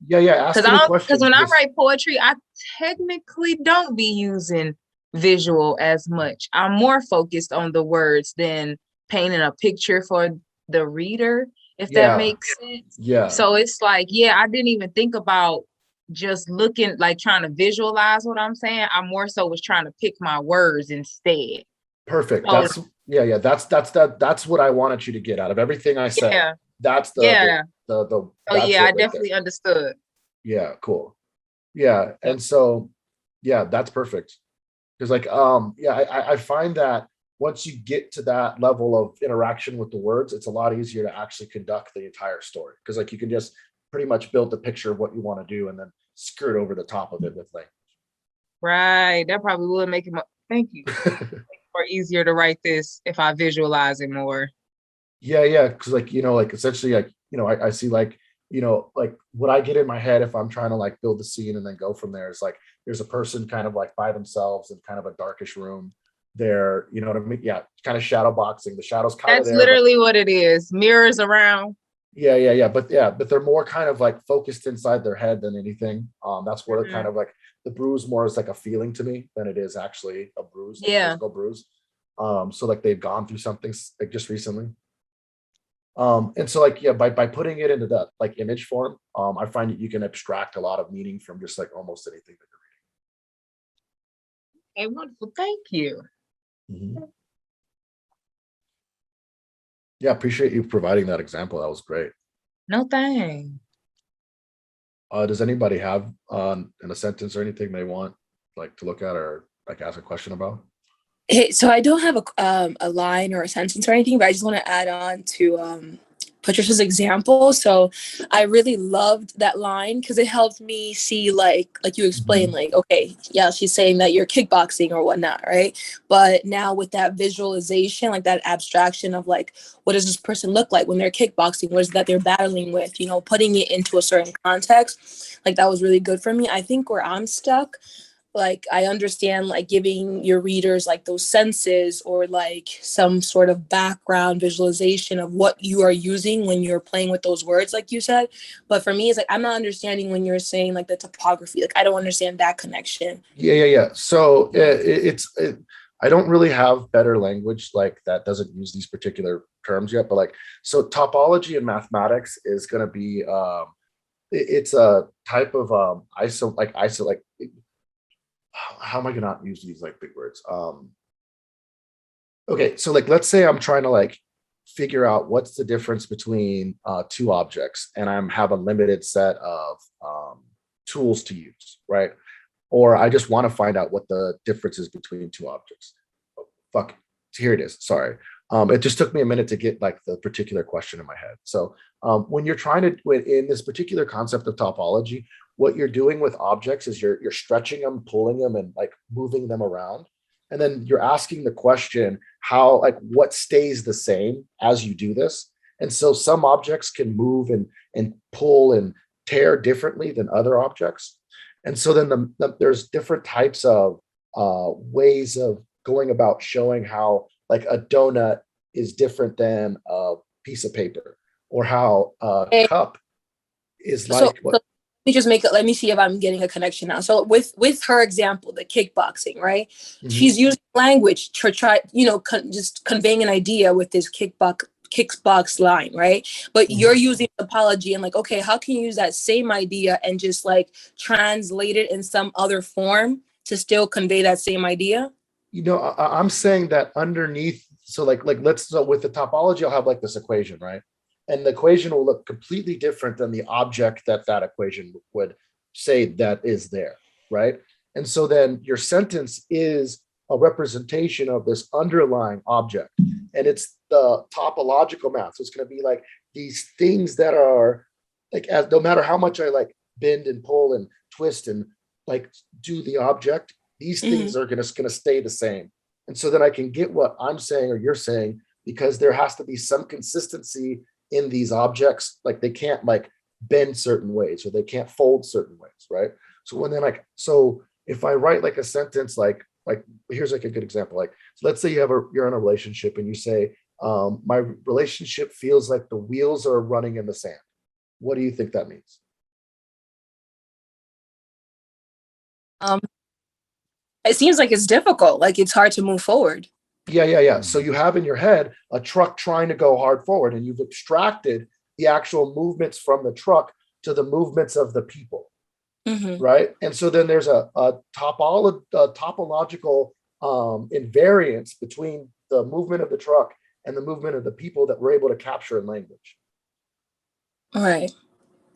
though. yeah. Ask any Because questions. when I Just write poetry, I technically don't be using visual as much. I'm more focused on the words than painting a picture for the reader, if that yeah, makes sense. yeah, So it's like, yeah, I didn't even think about just looking like trying to visualize what I'm saying. I more so was trying to pick my words instead. perfect. So Yeah. That's what I wanted you to get out of everything I said. yeah, That's yeah. Oh that's yeah, it I right there. definitely understood. Yeah, cool. Yeah, Yeah. and so yeah, that's perfect. Because like yeah, I find that once you get to that level of interaction with the words, it's a lot easier to actually conduct the entire story. Because like you can just pretty much build the picture of what you want to do and then skirt over the top of it with like Right. That probably would make it more, thank you. More easier to write this if I visualize it more. yeah, because like like essentially like I see like like what I get in my head if I'm trying to like build the scene and then go from there is like there's a person kind of like by themselves in kind of a darkish room. They're what I mean, yeah, kind of shadow boxing. The shadow's kind of That's there, but literally what it is. Mirrors around. but they're more kind of like focused inside their head than anything. That's where kind of like the bruise more is like a feeling to me than it is actually a bruise, like Yeah. physical bruise. So like they've gone through something like just recently. And so like yeah, by putting it into that like image form, I find that you can abstract a lot of meaning from just like almost anything that Okay, wonderful. Thank you. you're reading. Yeah, appreciate you providing that example. That was great. No thing. Does anybody have in a sentence or anything they want like to look at or like ask a question about? Hey, so I don't have a line or a sentence or anything, but I just want to add on to Patricia's example. So I really loved that line because it helped me see like you explained, like, okay, yeah, she's saying that you're kickboxing or whatnot, right? But now with that visualization, like that abstraction of like, what does this person look like when they're kickboxing? What is it that they're battling with? Putting it into a certain context, like that was really good for me. I think where I'm stuck, like I understand like giving your readers like those senses or like some sort of background visualization of what you are using when you're playing with those words like you said, but for me it's like I'm not understanding when you're saying like the topography, like I don't understand that connection. Yeah. So I don't really have better language like that doesn't use these particular terms yet, but like so topology in mathematics is going to be it's a type of iso like how am I gonna not use these like big words? Okay, so like let's say I'm trying to like figure out what's the difference between two objects, and I'm have a limited set of tools to use, right? Or I just want to find out what the difference is between two objects. Oh, fuck, here it is. Sorry. It just took me a minute to get like the particular question in my head. So when you're trying to in this particular concept of topology, what you're doing with objects is you're stretching them, pulling them, and like moving them around. And then you're asking the question, how like what stays the same as you do this? And so some objects can move and pull and tear differently than other objects. And so then there's different types of ways of going about showing how like a donut is different than piece of paper, or how a cup is So, like what. let me see if I'm getting a connection now. So with her example, the kickboxing, right? Mhm. She's using language to try, just conveying an idea with this kickbox line, right? But you're using topology and like, okay, how can you use that same idea and just like translate it in some other form to still convey that same idea? I'm saying that underneath, so with the topology, I'll have like this equation, right? And the equation will look completely different than the object that equation would say that is there, right? And so then your sentence is a representation of this underlying object, and it's the topological math. So it's going to be like these things that are like, as no matter how much I like bend and pull and twist and like do the object, these things are gonna stay the same. And so then I can get what I'm saying or you're saying, because there has to be some consistency in these objects. Like they can't like bend certain ways, or they can't fold certain ways, right? So when then so if I write like a sentence like here's like a good example. Like, so let's say you're in a relationship and you say, my relationship feels like the wheels are running in the sand. What do you think that means? It seems like it's difficult, like it's hard to move forward. Yeah. So you have in your head a truck trying to go hard forward, and you've abstracted the actual movements from the truck to the movements of the people, right? And so then there's a topological invariance between the movement of the truck and the movement of the people that we're able to capture in language. Right.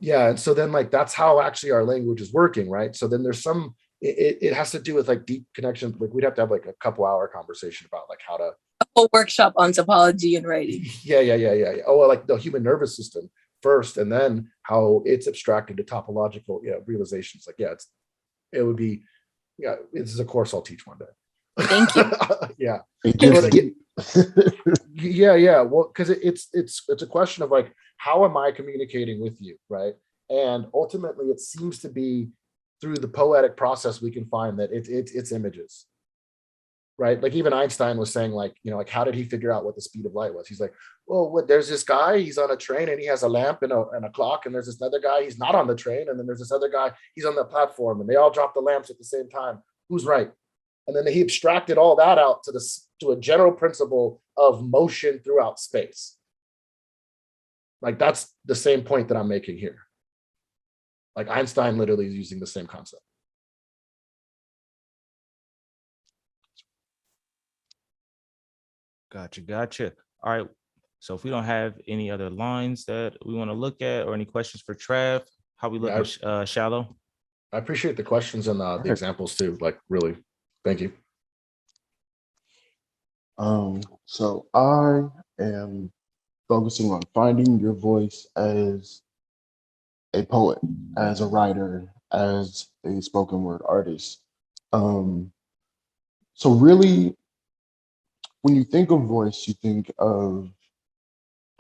Yeah, and so then like that's how actually our language is working, right? So then there's some it has to do with like deep connection. Like we'd have to have like a couple hour conversation about like how to a whole workshop on topology and writing. Yeah. Oh, well, like the human nervous system first, and then how it's abstracted to topological realizations. Like, yeah, it would be, yeah, this is a course I'll teach one day. Thank you. Yeah. It Yeah. Well, because it's a question of like, how am I communicating with you, right? And ultimately, it seems to be through the poetic process we can find that it's images, right? Like even Einstein was saying, like, like how did he figure out what the speed of light was? He's like, well, there's this guy, he's on a train and he has a lamp and a clock, and there's this other guy, he's not on the train, and then there's this other guy, he's on the platform, and they all drop the lamps at the same time. Who's right? And then he abstracted all that out to a general principle of motion throughout space. Like that's the same point that I'm making here. Like Einstein literally is using the same concept. Gotcha. All right. So if we don't have any other lines that we want to look at or any questions for Trav, how we looking, Shallow? I appreciate the questions and the examples too. Like really, thank you. So I am focusing on finding your voice as a poet, as a writer, as a spoken word artist. So really, when you think of voice, you think of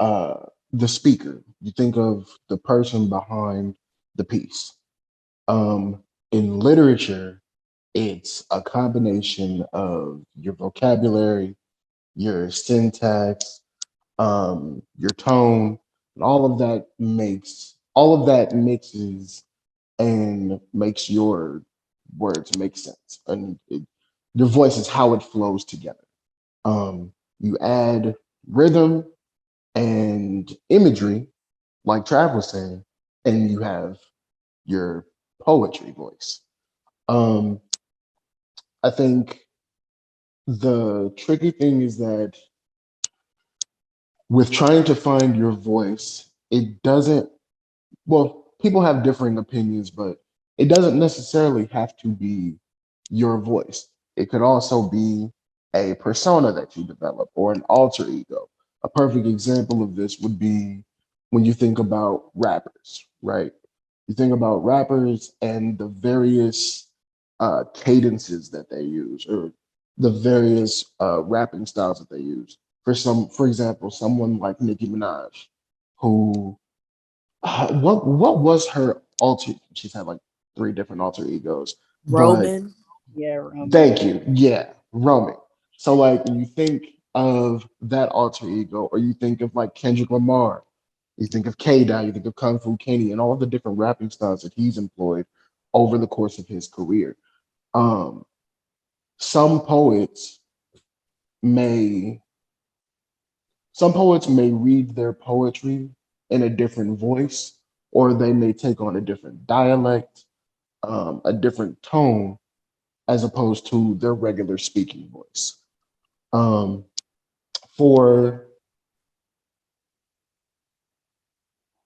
the speaker. You think of the person behind the piece. In literature, it's a combination of your vocabulary, your syntax, your tone, and all of that mixes and makes your words make sense. And your voice is how it flows together. You add rhythm and imagery, like Trav was saying, and you have your poetry voice. I think the tricky thing is that with trying to find your voice, it doesn't, well, people have differing opinions, but it doesn't necessarily have to be your voice. It could also be a persona that you develop or an alter ego. A perfect example of this would be when you think about rappers, right? You think about rappers and the various cadences that they use, or the various rapping styles that they use. For example, someone like Nicki Minaj, who what was her alter? She's had like three different alter egos. Roman. Yeah, Roman. Thank you. Yeah, Roman. So like when you think of that alter ego, or you think of like Kendrick Lamar, you think of K-Dot, you think of Kung Fu Kenny, and all of the different rapping styles that he's employed over the course of his career. Um, some poets may some poets may read their poetry in a different voice, or they may take on a different dialect, a different tone, as opposed to their regular speaking voice. Um, for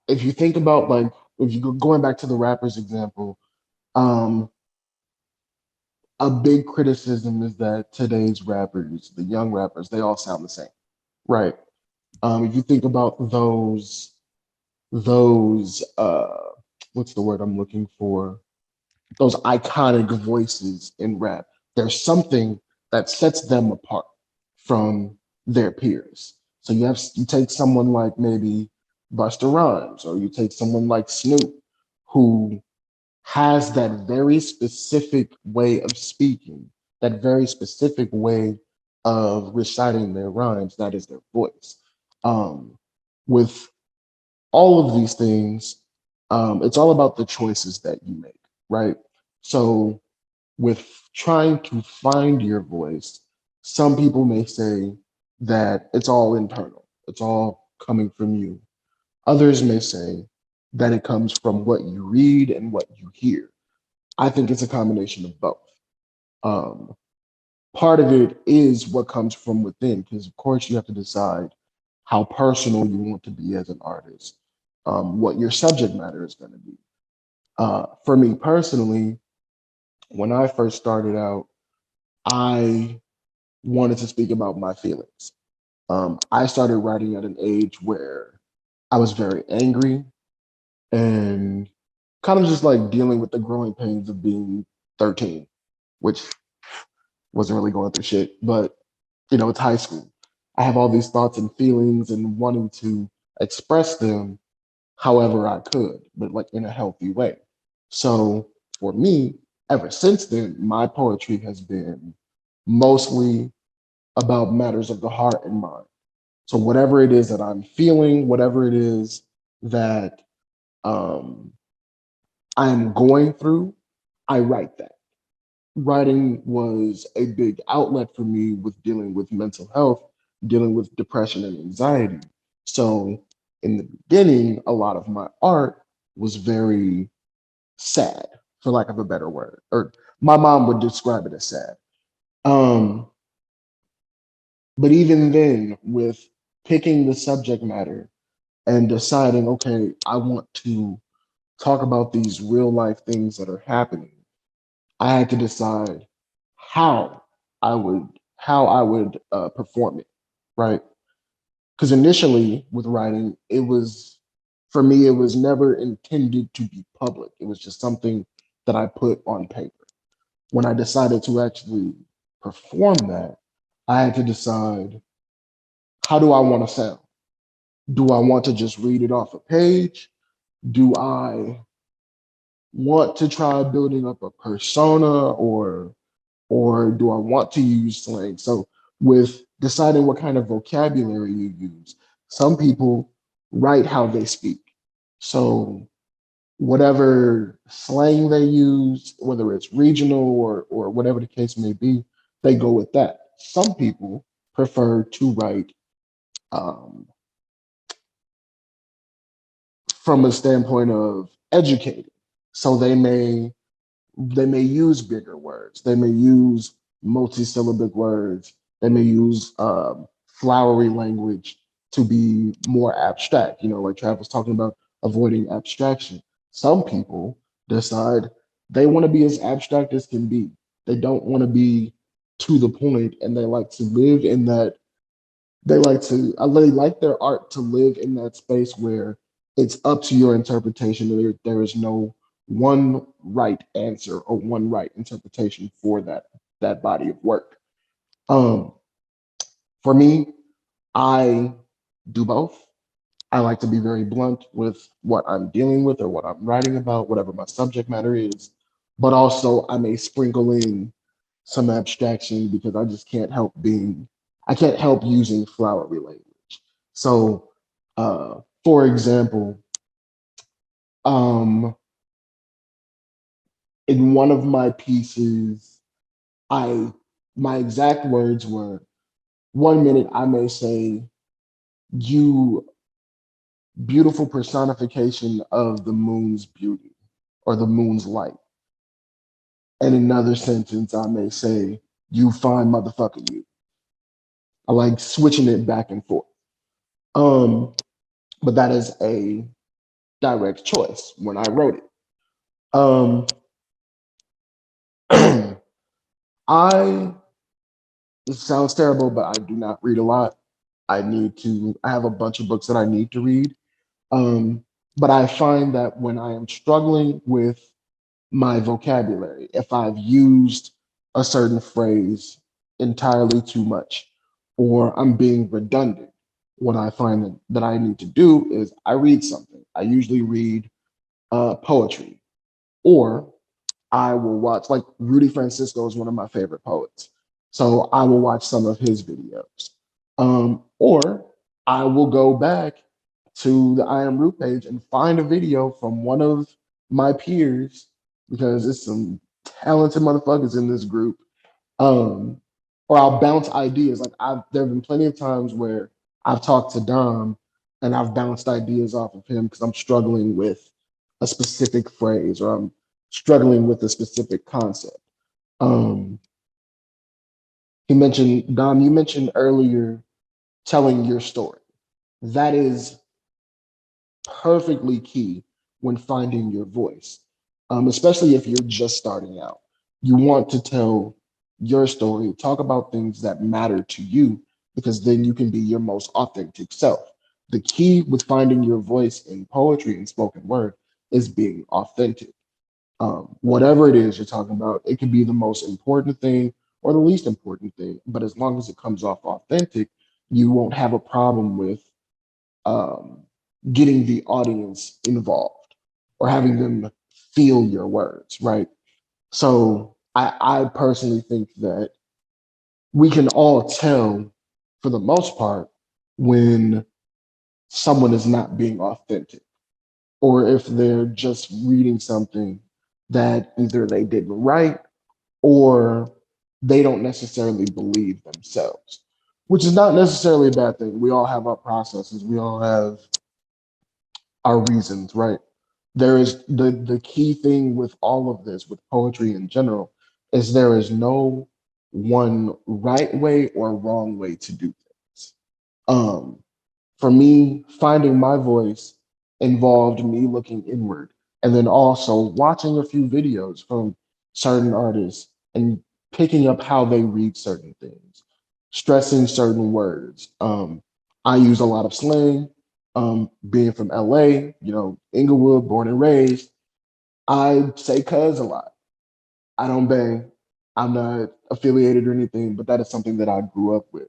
if you think about like if you go going back to the rappers example, um, a big criticism is that today's rappers, the young rappers, they all sound the same, right? If you think about those what's the word I'm looking for? Those iconic voices in rap. There's something that sets them apart from their peers. So you take someone like maybe Busta Rhymes, or you take someone like Snoop, who has that very specific way of speaking, that very specific way of reciting their rhymes. That is their voice. Um, with all of these things, it's all about the choices that you make, right? So, with trying to find your voice, some people may say that it's all internal, it's all coming from you. Others may say that it comes from what you read and what you hear. I think it's a combination of both. Um, Part of it is what comes from within, because of course you have to decide how personal you want to be as an artist, what your subject matter is going to be. For me personally, when I first started out, I wanted to speak about my feelings. I started writing at an age where I was very angry and kind of just like dealing with the growing pains of being 13, which wasn't really going through shit, but it's high school. I have all these thoughts and feelings and wanting to express them however I could, but like in a healthy way. So for me, ever since then, my poetry has been mostly about matters of the heart and mind. So whatever it is that I'm feeling, whatever it is that um, I'm going through, I write that. Writing was a big outlet for me with dealing with mental health, dealing with depression and anxiety. So in the beginning, a lot of my art was very sad, for lack of a better word, or my mom would describe it as sad. Um, but even then, with picking the subject matter and deciding, okay, I want to talk about these real life things that are happening, I had to decide how I would perform it, right? Because initially with writing, it was for me, it was never intended to be public. It was just something that I put on paper. When I decided to actually perform that, I had to decide, how do I want to sound? Do I want to just read it off a page? Do I want to try building up a persona, or do I want to use slang? So with deciding what kind of vocabulary you use, some people write how they speak. So whatever slang they use, whether it's regional or whatever the case may be, they go with that. Some people prefer to write um, from a standpoint of educated. So they may use bigger words. They may use multisyllabic words. They may use flowery language to be more abstract. Like Trav was talking about avoiding abstraction. Some people decide they want to be as abstract as can be. They don't want to be to the point, and they like to live in that. They like their art to live in that space where it's up to your interpretation. There is no one right answer or one right interpretation for that body of work. Um, for me, I do both. I like to be very blunt with what I'm dealing with or what I'm writing about, whatever my subject matter is. But also, I may sprinkle in some abstraction because I just can't help being I can't help using flowery language. So, for example, um, in one of my pieces, I my exact words were, one minute I may say, you beautiful personification of the moon's beauty or the moon's light. And another sentence I may say, you fine motherfucker you. I like switching it back and forth. Um, but that is a direct choice when I wrote it. Um, I it sounds terrible, but I do not read a lot. I have a bunch of books that I need to read. Um, but I find that when I am struggling with my vocabulary, if I've used a certain phrase entirely too much, or I'm being redundant, what I find that I need to do is I read something. I usually read poetry, or I will watch, like Rudy Francisco is one of my favorite poets. So I will watch some of his videos. Or I will go back to the I Am Root page and find a video from one of my peers, because there's some talented motherfuckers in this group. Um, or I'll bounce ideas. There have been plenty of times where I've talked to Dom and I've bounced ideas off of him because I'm struggling with a specific phrase, or I'm struggling with a specific concept. Um, Dom, you mentioned earlier telling your story. That is perfectly key when finding your voice, especially if you're just starting out. You want to tell your story, talk about things that matter to you, because then you can be your most authentic self. The key with finding your voice in poetry and spoken word is being authentic. Whatever it is you're talking about, it could be the most important thing or the least important thing, but as long as it comes off authentic, you won't have a problem with um, getting the audience involved or having them feel your words, right? So I personally think that we can all tell, for the most part, when someone is not being authentic, or if they're just reading something that either they didn't write or they don't necessarily believe themselves, which is not necessarily a bad thing. We all have our processes, we all have our reasons, right? There is the key thing with all of this, with poetry in general, is there is no one right way or wrong way to do things. Um, for me, finding my voice involved me looking inward and then also watching a few videos from certain artists and picking up how they read certain things, stressing certain words. I use a lot of slang. Being from LA, Inglewood, born and raised, I say cuz a lot. I don't bang. I'm not affiliated or anything, but that is something that I grew up with.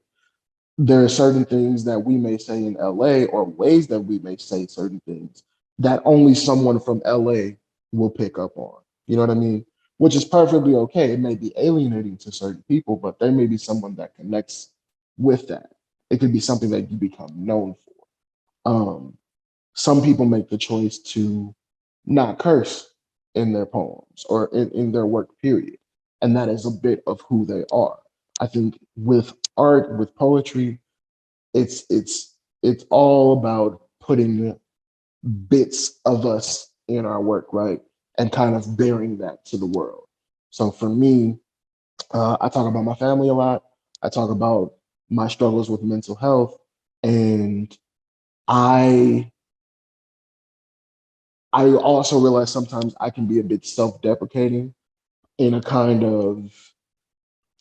There are certain things that we may say in LA, or ways that we may say certain things that only someone from LA will pick up on. You know what I mean? Which is perfectly okay. It may be alienating to certain people, but there may be someone that connects with that. It could be something that you become known for. Um, some people make the choice to not curse in their poems or in their work, period. And that is a bit of who they are. I think with art, with poetry, it's all about putting bits of us in our work, right? And kind of bearing that to the world. So for me, I talk about my family a lot. I talk about my struggles with mental health, and I I also realize sometimes I can be a bit self-deprecating, in a kind of,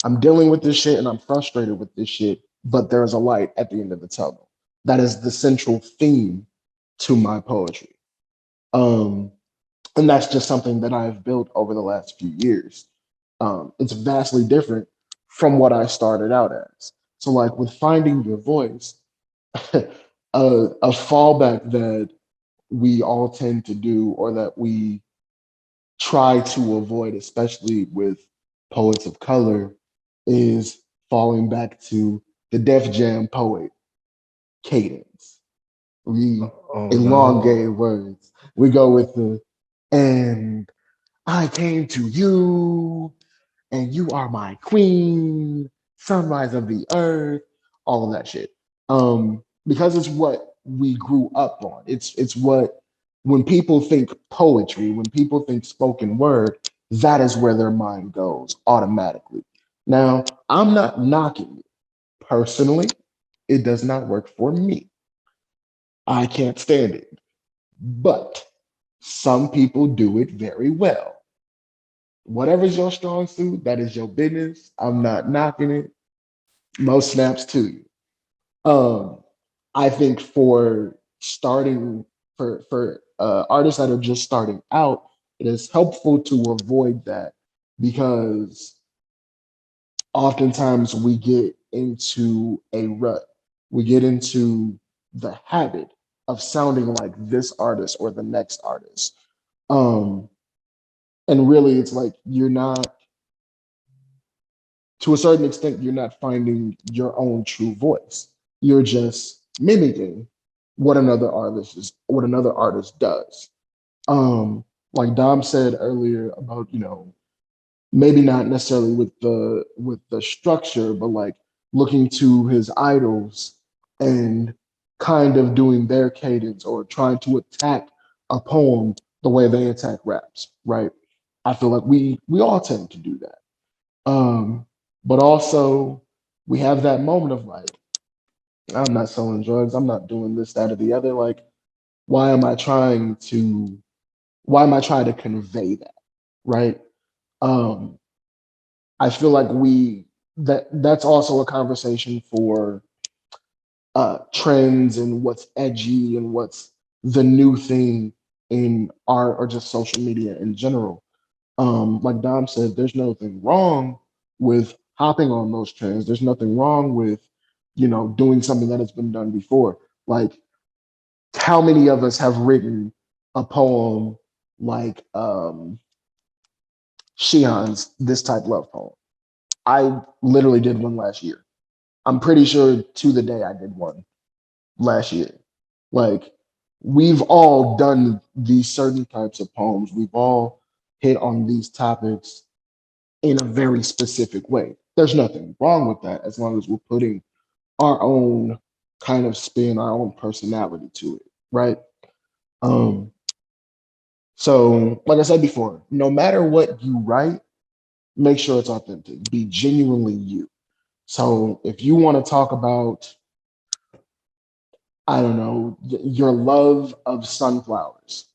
I'm dealing with this shit and I'm frustrated with this shit, but there's a light at the end of the tunnel. That is the central theme to my poetry. Um, and that's just something that I've built over the last few years. It's vastly different from what I started out as. So, like with finding your voice, a fallback that we all tend to do, or that we try to avoid, especially with poets of color, is falling back to the Def Jam poet cadence. We Oh elongate no. words. We go with the and I came to you and you are my queen, sunrise of the earth, all of that shit. Because it's what we grew up on. It's what when people think poetry, when people think spoken word, that is where their mind goes automatically. Now, I'm not knocking it. Personally, it does not work for me. I can't stand it. But some people do it very well. Whatever's your strong suit, that is your business. I'm not knocking it. Most snaps to you. Um, I think for starting for artists that are just starting out, it is helpful to avoid that because oftentimes we get into a rut. We get into the habit of sounding like this artist or the next artist. Um, and really, it's like you're not, to a certain extent, you're not finding your own true voice. You're just mimicking what another artist does. Um, like Dom said earlier about, maybe not necessarily with the structure, but like looking to his idols and kind of doing their cadence or trying to attack a poem the way they attack raps, right? I feel like we all tend to do that. Um, but also we have that moment of like, I'm not selling drugs, I'm not doing this, that, or the other. Like, why am I trying to why am I trying to convey that? Right. Um, I feel like that's also a conversation for trends and what's edgy and what's the new thing in art or just social media in general. Like Dom said, there's nothing wrong with hopping on those trends. There's nothing wrong with, doing something that has been done before. Like, how many of us have written a poem like Shihan's This Type Love poem? I literally did one last year. I'm pretty sure to the day I did one last year. Like, we've all done these certain types of poems. We've all hit on these topics in a very specific way. There's nothing wrong with that as long as we're putting our own kind of spin, our own personality to it, right? Um, so, like I said before, no matter what you write, make sure it's authentic. Be genuinely you. So, if you want to talk about, I don't know, your love of sunflowers,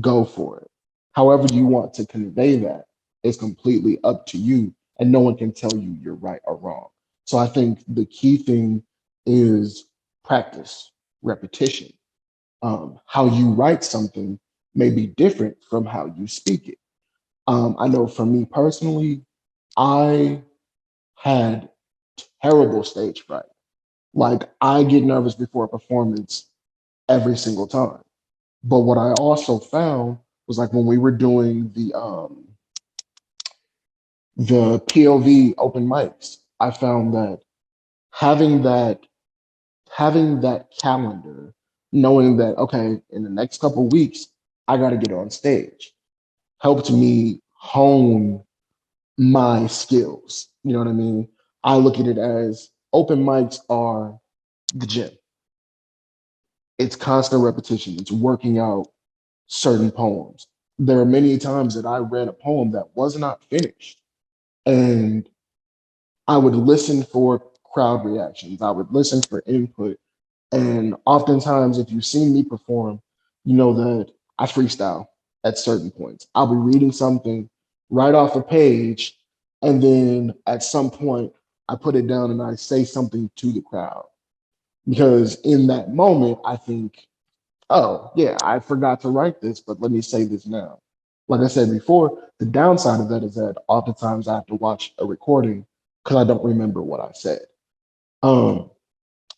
go for it. However, you want to convey that is completely up to you, and no one can tell you you're right or wrong. So I think the key thing is practice, repetition. How you write something may be different from how you speak it. I know for me personally, I had terrible stage fright. Like, I get nervous before a performance every single time. But what I also found was like when we were doing the POV open mics, I found that having that having that calendar, knowing that okay, in the next couple weeks, I got to get on stage, helped me hone my skills. You know what I mean? I look at it as open mics are the gym. It's constant repetition. It's working out certain poems. There are many times that I read a poem that was not finished, and I would listen for crowd reactions. I would listen for input. And oftentimes, if you've seen me perform, you know that I freestyle at certain points. I'll be reading something right off a page, and then at some point, I put it down and I say something to the crowd. Because in that moment, I think, oh, yeah, I forgot to write this, but let me say this now. Like I said before, the downside of that is that oftentimes I have to watch a recording because I don't remember what I said. Um,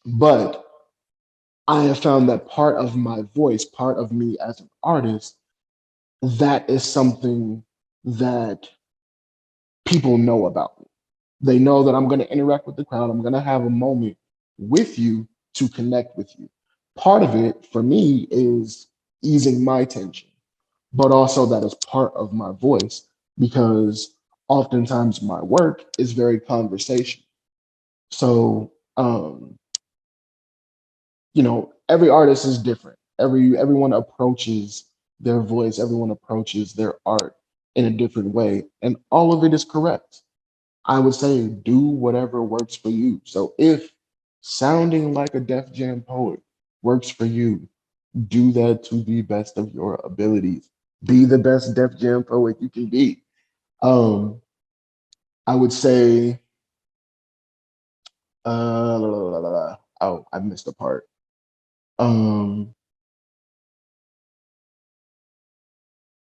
but I have found that part of my voice, part of me as an artist, that is something that people know about me. They know that I'm going to interact with the crowd. I'm going to have a moment with you to connect with you. Part of it for me is easing my tension, but also that is part of my voice because oftentimes my work is very conversational. So, every artist is different. Everyone approaches their voice, everyone approaches their art in a different way, and all of it is correct. I would say do whatever works for you. So if sounding like a Def Jam poet works for you, do that to the best of your abilities. Be the best Def Jam poet you can be. Um, I would say, la, la, la, la, la. Oh, I missed a part. Um,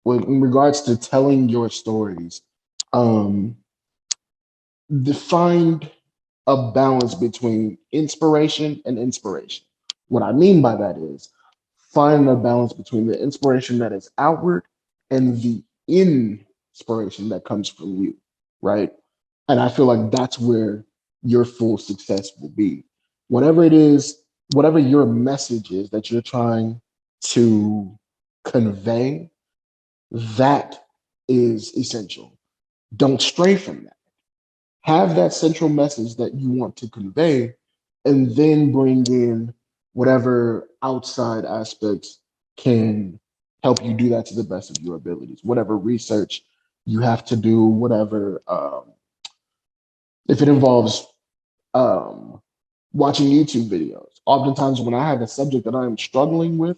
in regards to telling your stories, um, find a balance between inspiration and inspiration. What I mean by that is find a balance between the inspiration that is outward and the inspiration that comes from you, right? And I feel like that's where your full success will be. Whatever it is, whatever your message is that you're trying to convey, that is essential. Don't stray from that. Have that central message that you want to convey, and then bring in whatever outside aspects can help you do that to the best of your abilities. Whatever research you have to do, whatever, if it involves um, watching YouTube videos. Oftentimes, when I have a subject that I am struggling with,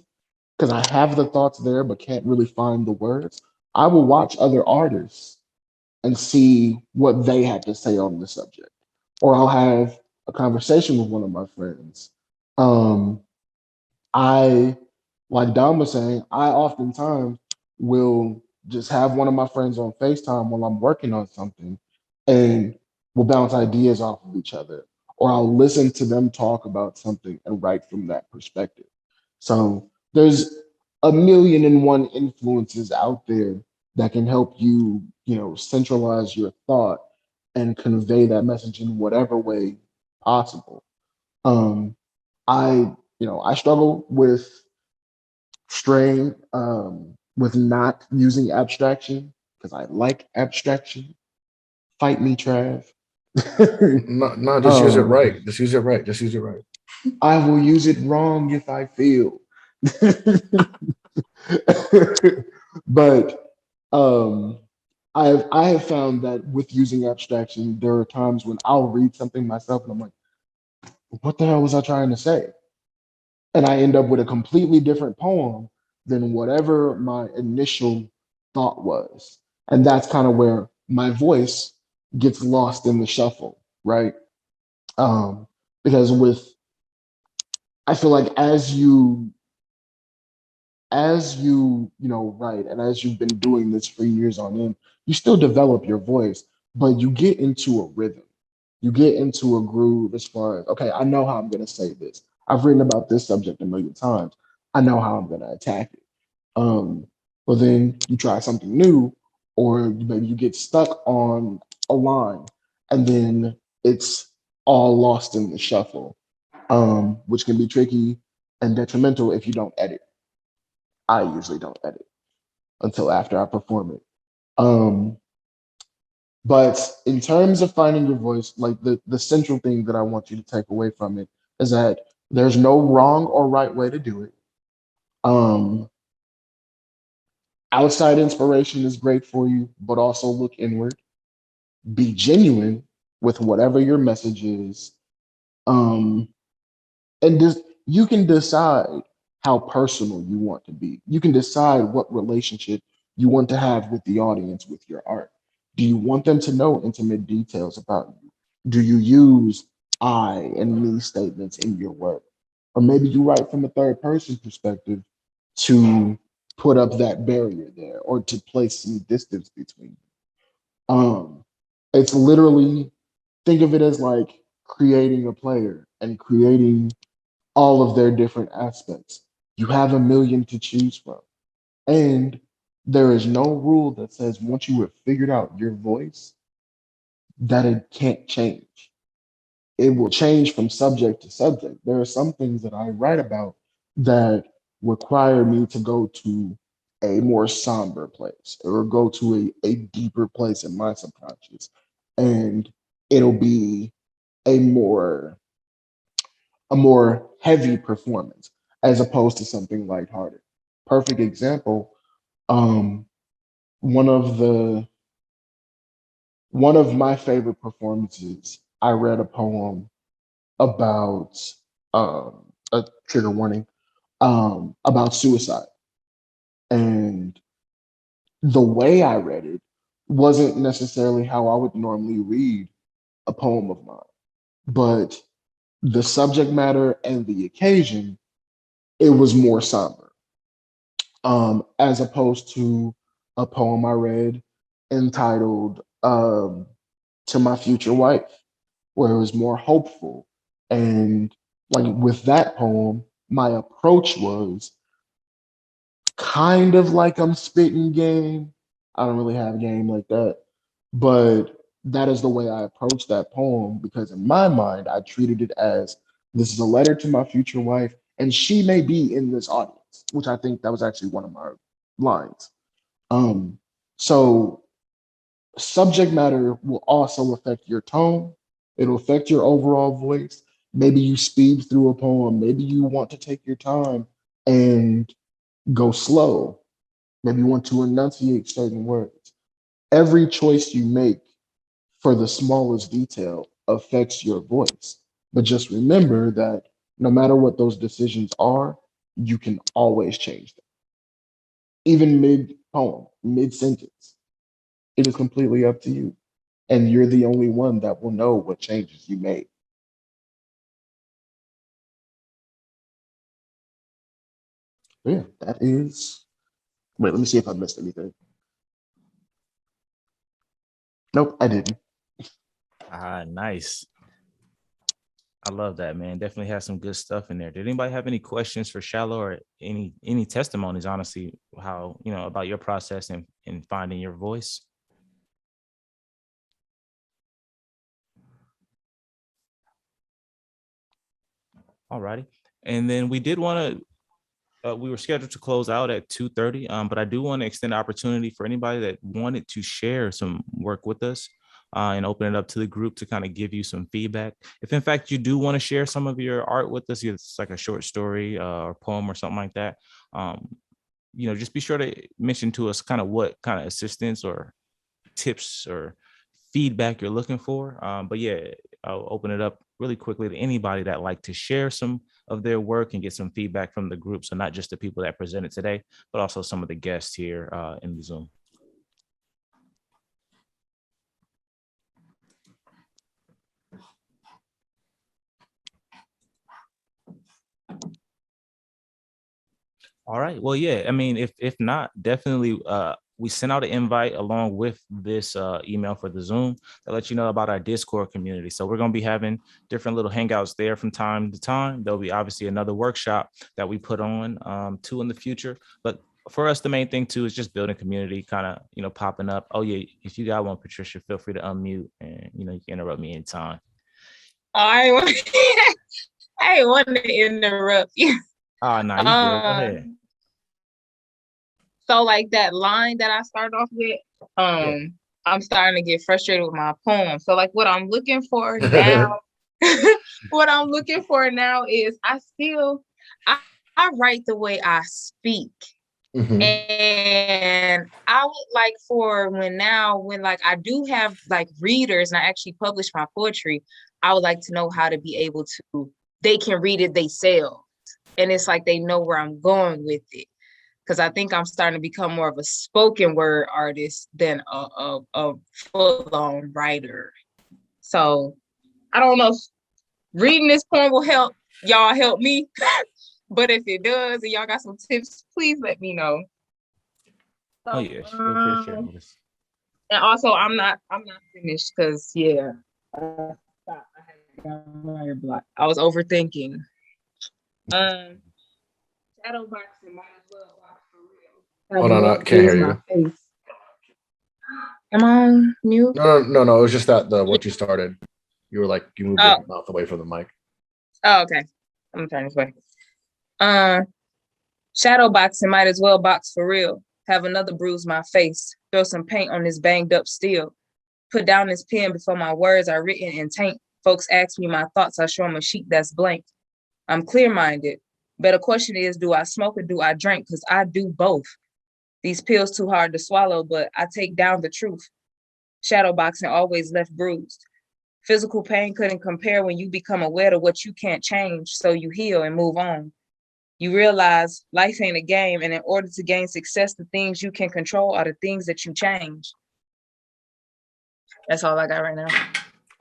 because I have the thoughts there but can't really find the words, I will watch other artists and see what they had to say on the subject. Or I'll have a conversation with one of my friends. Um, I, like Dom was saying, I oftentimes will just have one of my friends on FaceTime while I'm working on something, and we'll bounce ideas off of each other. Or I'll listen to them talk about something and write from that perspective. So there's a million and one influences out there that can help you, centralize your thought and convey that message in whatever way possible. Um, I struggle with straying, with not using abstraction because I like abstraction. Fight me, Trav. No, no, just use it um, right. Just use it right. Just use it right. I will use it wrong if I feel. But um, I have found that with using abstraction, there are times when I'll read something myself and I'm like, what the hell was I trying to say? And I end up with a completely different poem than whatever my initial thought was. And that's kind of where my voice gets lost in the shuffle, right? Um, because I feel like as you write, and as you've been doing this for years on end, you still develop your voice, but you get into a rhythm. You get into a groove as far as, okay, I know how I'm going to say this. I've written about this subject a million times. I know how I'm going to attack it. um but then you try something new, or maybe you get stuck on a line, and then it's all lost in the shuffle, which can be tricky and detrimental if you don't edit. I usually don't edit until after I perform it. Um, but in terms of finding your voice, like the central thing that I want you to take away from it is that there's no wrong or right way to do it. Um, Outside inspiration is great for you, but also look inward. Be genuine with whatever your message is. Um, and just you can decide how personal you want to be. You can decide what relationship you want to have with the audience with your art. Do you want them to know intimate details about you? Do you use I and me statements in your work? Or maybe you write from a third person perspective to put up that barrier there or to place some distance between you. It's literally, think of it as like creating a player and creating all of their different aspects. You have a million to choose from. And there is no rule that says once you have figured out your voice, that it can't change. It will change from subject to subject. There are some things that I write about that require me to go to a more somber place or go to a deeper place in my subconscious. And it'll be a more a more heavy performance as opposed to something lighthearted. Perfect example, um, one of the one of my favorite performances, I read a poem about a trigger warning about suicide. And the way I read it wasn't necessarily how I would normally read a poem of mine, but the subject matter and the occasion, it was more somber, as opposed to a poem I read entitled To My Future Wife, where it was more hopeful. And like with that poem, my approach was kind of like I'm spitting game. I don't really have game like that, but that is the way I approached that poem because in my mind, I treated it as this is a letter to my future wife, and she may be in this audience, which I think that was actually one of my lines. So subject matter will also affect your tone. It'll affect your overall voice. Maybe you speed through a poem. Maybe you want to take your time and go slow. Maybe you want to enunciate certain words. Every choice you make for the smallest detail affects your voice. But just remember that no matter what those decisions are, you can always change them, even mid poem, mid sentence. It is completely up to you. And you're the only one that will know what changes you made. But yeah, that is. Wait, let me see if I missed anything. Nope, I didn't. Nice. I love that, man. Definitely has some good stuff in there. Did anybody have any questions for Shallow or any testimonies, honestly, how, about your process in finding your voice? All righty. And then we did want to we were scheduled to close out at 2:30, but I do want to extend the opportunity for anybody that wanted to share some work with us and open it up to the group to kind of give you some feedback. If in fact you do want to share some of your art with us, it's like a short story or poem or something like that, just be sure to mention to us kind of what kind of assistance or tips or feedback you're looking for. But yeah, I'll open it up really quickly to anybody that like to share some of their work and get some feedback from the group. So not just the people that presented today, but also some of the guests here in the Zoom. All right. Well, yeah. I mean, if not, definitely we sent out an invite along with this email for the Zoom to let you know about our Discord community. So we're going to be having different little hangouts there from time to time. There'll be obviously another workshop that we put on too in the future. But for us, the main thing too is just building community, kind of, popping up. Oh yeah, if you got one, Patricia, feel free to unmute and you can interrupt me anytime. I want to interrupt you. Oh, no, you good. Go ahead. So like that line that I started off with, I'm starting to get frustrated with my poem. So like what I'm looking for now, is I write the way I speak. Mm-hmm. And I would like for when like I do have like readers and I actually publish my poetry, I would like to know how to be able to, they can read it themselves. And it's like they know where I'm going with it. Because I think I'm starting to become more of a spoken word artist than a full-on writer. So I don't know if reading this poem will help y'all help me. But if it does and y'all got some tips, please let me know. So, yes, feel free to share with us. And also I'm not finished because I was overthinking. Shadow boxing might as well watch for real. Hold on, I can't hear you. Am I on mute? No. It was just that what you started. You were like, you moved your Oh, mouth away from the mic. oh, okay. I'm gonna turn this way. Shadow boxing might as well box for real. Have another bruise my face. Throw some paint on this banged up steel. Put down this pen before my words are written in taint. Folks ask me my thoughts, I show them a sheet that's blank. I'm clear-minded. Better question is, do I smoke or do I drink? Because I do both. These pills too hard to swallow, but I take down the truth. Shadow boxing always left bruised. Physical pain couldn't compare when you become aware of what you can't change, so you heal and move on. You realize life ain't a game, and in order to gain success, the things you can control are the things that you change. That's all I got right now.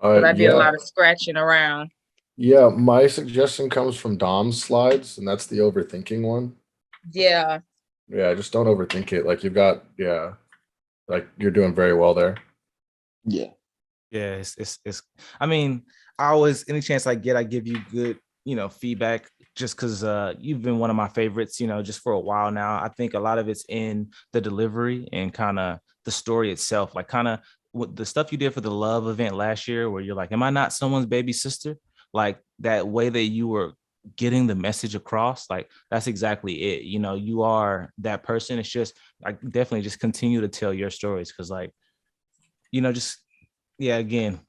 Because I did a lot of scratching around. Yeah, my suggestion comes from Dom's slides, and that's the overthinking one. Yeah. Yeah, just don't overthink it. Like like you're doing very well there. Yeah. Yeah, it's I mean, I always, any chance I get, I give you good, feedback, just because you've been one of my favorites, just for a while now. I think a lot of it's in the delivery and kind of the story itself, like kind of the stuff you did for the love event last year, where you're like, am I not someone's baby sister? Like that way that you were getting the message across, like that's exactly it. You are that person. It's just like, definitely just continue to tell your stories, because like, just, yeah, again,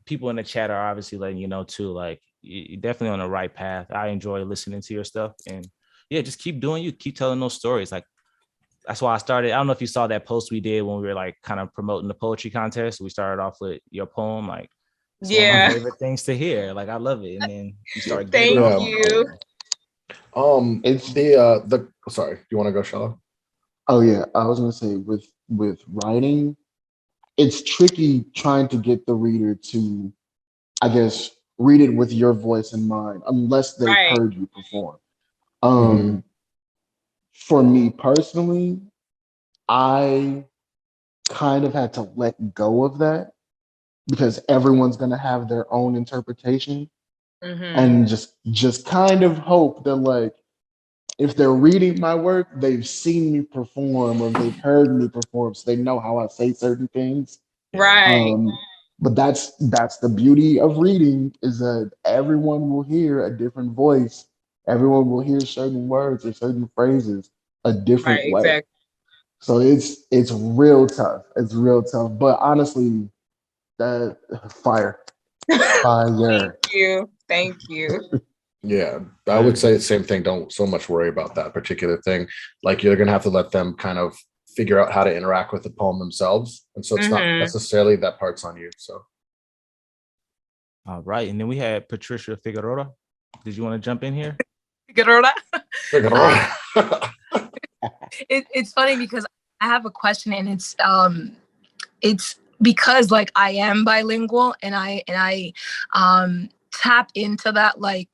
people in the chat are obviously letting you know too, like you're definitely on the right path. I enjoy listening to your stuff, and yeah, just keep doing you, keep telling those stories. Like that's why I started. I don't know if you saw that post we did when we were like kind of promoting the poetry contest. We started off with your poem. Like it's one of my favorite things to hear. Like I love it. And then you start getting Thank you. It's the sorry, you want to go, Shala? Oh yeah, I was gonna say with writing, it's tricky trying to get the reader to, I guess, read it with your voice in mind, unless they've heard you perform. For me personally, I kind of had to let go of that because everyone's gonna have their own interpretation, and just kind of hope that, like, if they're reading my work, they've seen me perform or they've heard me perform, so they know how I say certain things. Right. But that's the beauty of reading, is that everyone will hear a different voice. Everyone will hear certain words or certain phrases a different Right, way. exactly. So it's real tough. It's real tough. But honestly, that fire. Fire. Thank you. Yeah, I would say the same thing. Don't so much worry about that particular thing. Like you're gonna have to let them kind of figure out how to interact with the poem themselves, and so it's not necessarily that part's on you. So, all right, and then we had Patricia Figueroa. Did you want to jump in here? Figueroa. Figueroa. It's funny because I have a question, and it's because like I am bilingual, and I tap into that, like,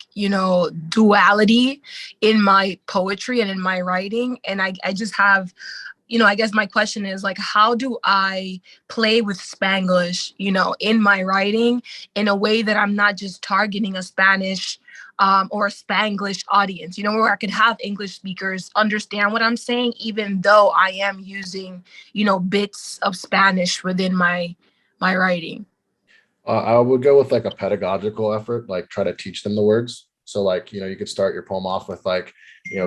duality in my poetry and in my writing, and I just have, I guess my question is like, how do I play with Spanglish, in my writing in a way that I'm not just targeting a Spanish or a Spanglish audience, where I can have English speakers understand what I'm saying, even though I am using, bits of Spanish within my writing. I would go with like a pedagogical effort, like try to teach them the words. So like, you could start your poem off with like,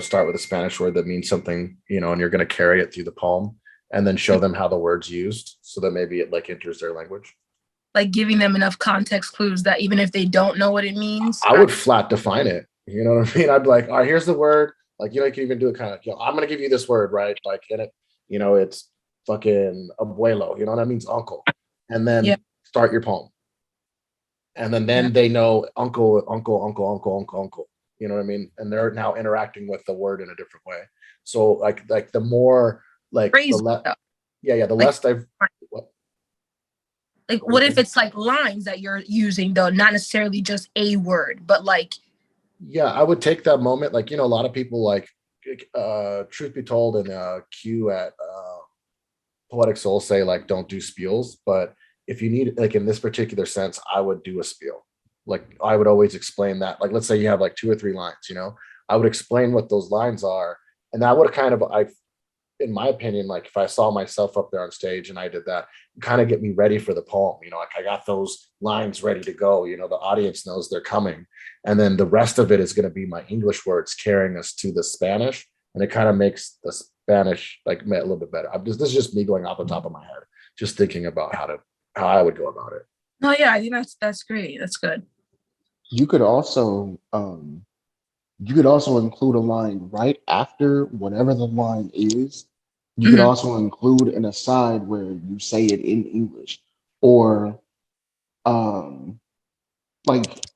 start with a Spanish word that means something, and you're going to carry it through the poem, and then show them how the word's used so that maybe it like enters their language. Like giving them enough context clues that even if they don't know what it means. I would flat define it. You know what I mean? I'd be like, all right, here's the word. Like, you can even do it kind of, I'm going to give you this word, right? Like in it, it's fucking abuelo, that means uncle. And then start your poem. And then they know uncle. You know what I mean? And they're now interacting with the word in a different way. So like the more like the less I've what if it's like lines that you're using though, not necessarily just a word, but like I would take that moment, like, a lot of people like truth be told in Q at Poetic Soul say like don't do spiels, but if you need, like in this particular sense, I would do a spiel. Like I would always explain that. Like let's say you have like 2 or 3 lines, I would explain what those lines are, and that would kind of, in my opinion, like if I saw myself up there on stage and I did that, kind of get me ready for the poem. Like I got those lines ready to go. The audience knows they're coming. And then the rest of it is going to be my English words carrying us to the Spanish. And it kind of makes the Spanish like a little bit better. This is just me going off the top of my head, just thinking about how I would go about it. Oh yeah, I think that's great. That's good. You could also include a line right after whatever the line is. You could also include an aside where you say it in English, or like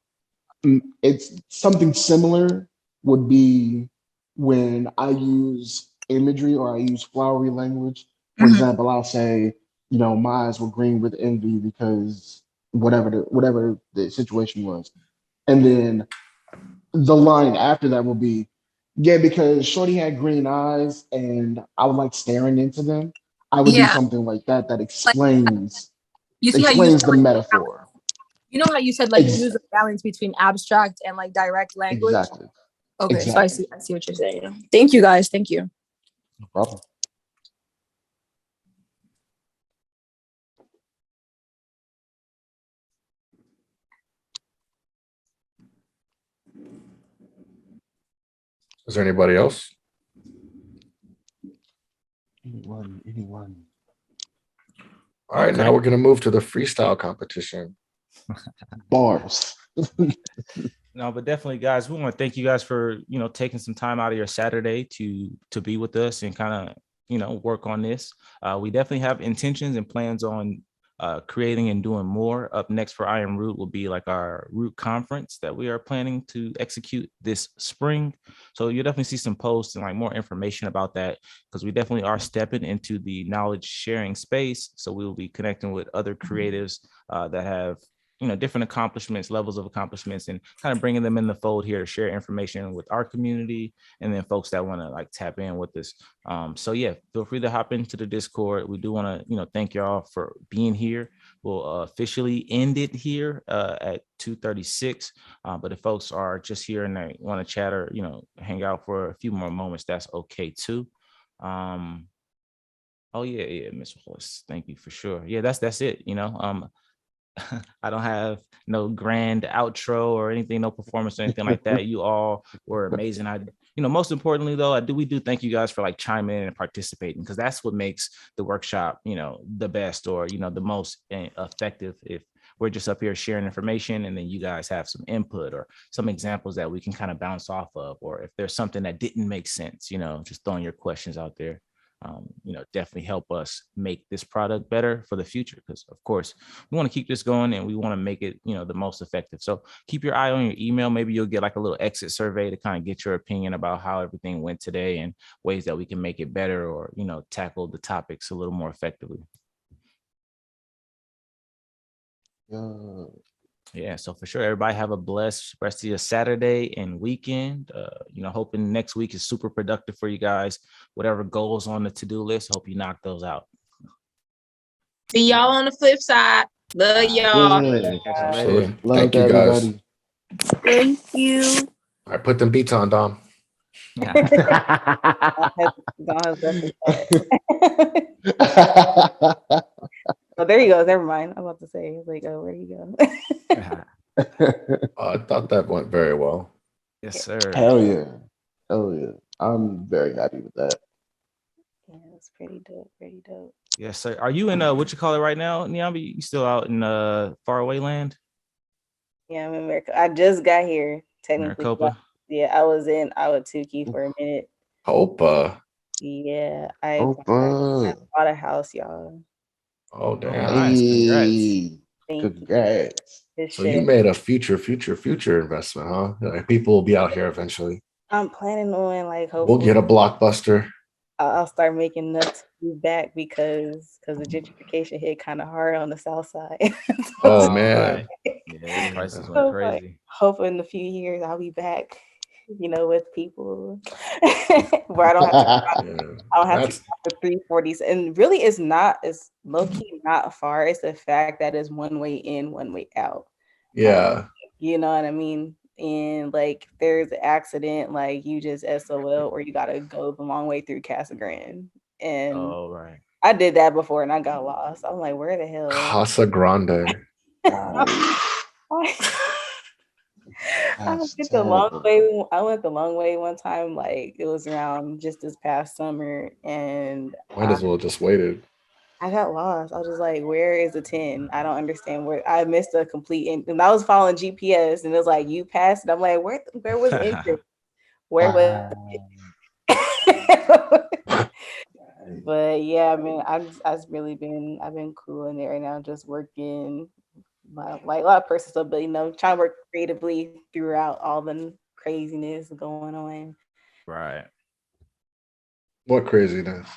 it's something similar would be when I use imagery or I use flowery language. For example, I'll say, my eyes were green with envy because whatever the situation was. And then the line after that will be, yeah, because Shorty had green eyes and I would like staring into them. I would do Yeah, something like that that like you see how you explains said the like metaphor. you know how you said like use a balance between abstract and like direct language. Exactly. Okay, so Exactly. I see what you're saying. Thank you guys. Thank you. No problem. Is there anybody else? Anyone. All right, now we're going to move to the freestyle competition. Bars. No, but definitely, guys, we want to thank you guys for taking some time out of your Saturday to be with us and kind of work on this. We definitely have intentions and plans on creating and doing more. Up next for I Am Root will be like our Root conference that we are planning to execute this spring. So you'll definitely see some posts and like more information about that, because we definitely are stepping into the knowledge sharing space. So we will be connecting with other creatives that have different accomplishments, levels of accomplishments, and kind of bringing them in the fold here to share information with our community and then folks that want to like tap in with us. So yeah, feel free to hop into the Discord. We do want to thank y'all for being here. We'll officially end it here at 2:36. But if folks are just here and they want to chat or hang out for a few more moments, that's okay too. Oh yeah, Miss Wallace, thank you for sure. Yeah, that's it. I don't have no grand outro or anything, no performance or anything like that. You all were amazing. Most importantly though, we do thank you guys for like chiming in and participating, because that's what makes the workshop, the best, or the most effective. If we're just up here sharing information and then you guys have some input or some examples that we can kind of bounce off of, or if there's something that didn't make sense, just throwing your questions out there. Definitely help us make this product better for the future, because of course we want to keep this going and we want to make it the most effective. So keep your eye on your email. Maybe you'll get like a little exit survey to kind of get your opinion about how everything went today and ways that we can make it better, or tackle the topics a little more effectively. Yeah, so for sure, everybody have a blessed rest of your Saturday and weekend. Hoping next week is super productive for you guys. Whatever goals on the to-do list, hope you knock those out. See y'all on the flip side. Love y'all. Absolutely. Love Thank you guys. everybody. Thank you. All right, put them beats on, Dom. Don't have to say. Oh, there he goes. Never mind. I'm about to say, like, oh, where do you go? I thought that went very well. Yes, sir. Hell yeah. I'm very happy with that. Yeah, it's pretty dope. Pretty dope. Yes, sir. Are you in what you call it right now, Nyambi? You still out in faraway land? Yeah, I'm in America. I just got here. Technically, Maricopa? Yeah, I was in Awatuki for a minute. Hopa. Yeah, I bought a house, y'all. Oh, damn. Nice. Congrats. Congrats. So you made a future investment, huh? Like, people will be out here eventually. I'm planning on like hopefully we'll get a Blockbuster. I'll start making enough to move back because the gentrification hit kind of hard on the south side. Oh man. Yeah, prices went crazy. Like, hoping in a few years I'll be back, with people where I don't have to the 340s. And really it's low-key not far. It's the fact that it's one way in, one way out. Yeah. You know what I mean? And like there's an accident, like you just SOL, or you gotta go the long way through Casa Grande. And I did that before and I got lost. I'm like, where the hell? Casa Grande. I went the long way. I went the long way one time. Like it was around just this past summer, and might as well just waited. I got lost. I was just like, "Where is the 10? I don't understand where I missed a complete." And I was following GPS, and it was like, "You passed." And I'm like, "Where was entrance? Where was?" But yeah, I mean, I've really been cool in there right now, just working. Like a lot of personal stuff, but trying to work creatively throughout all the craziness going on. Right. What craziness?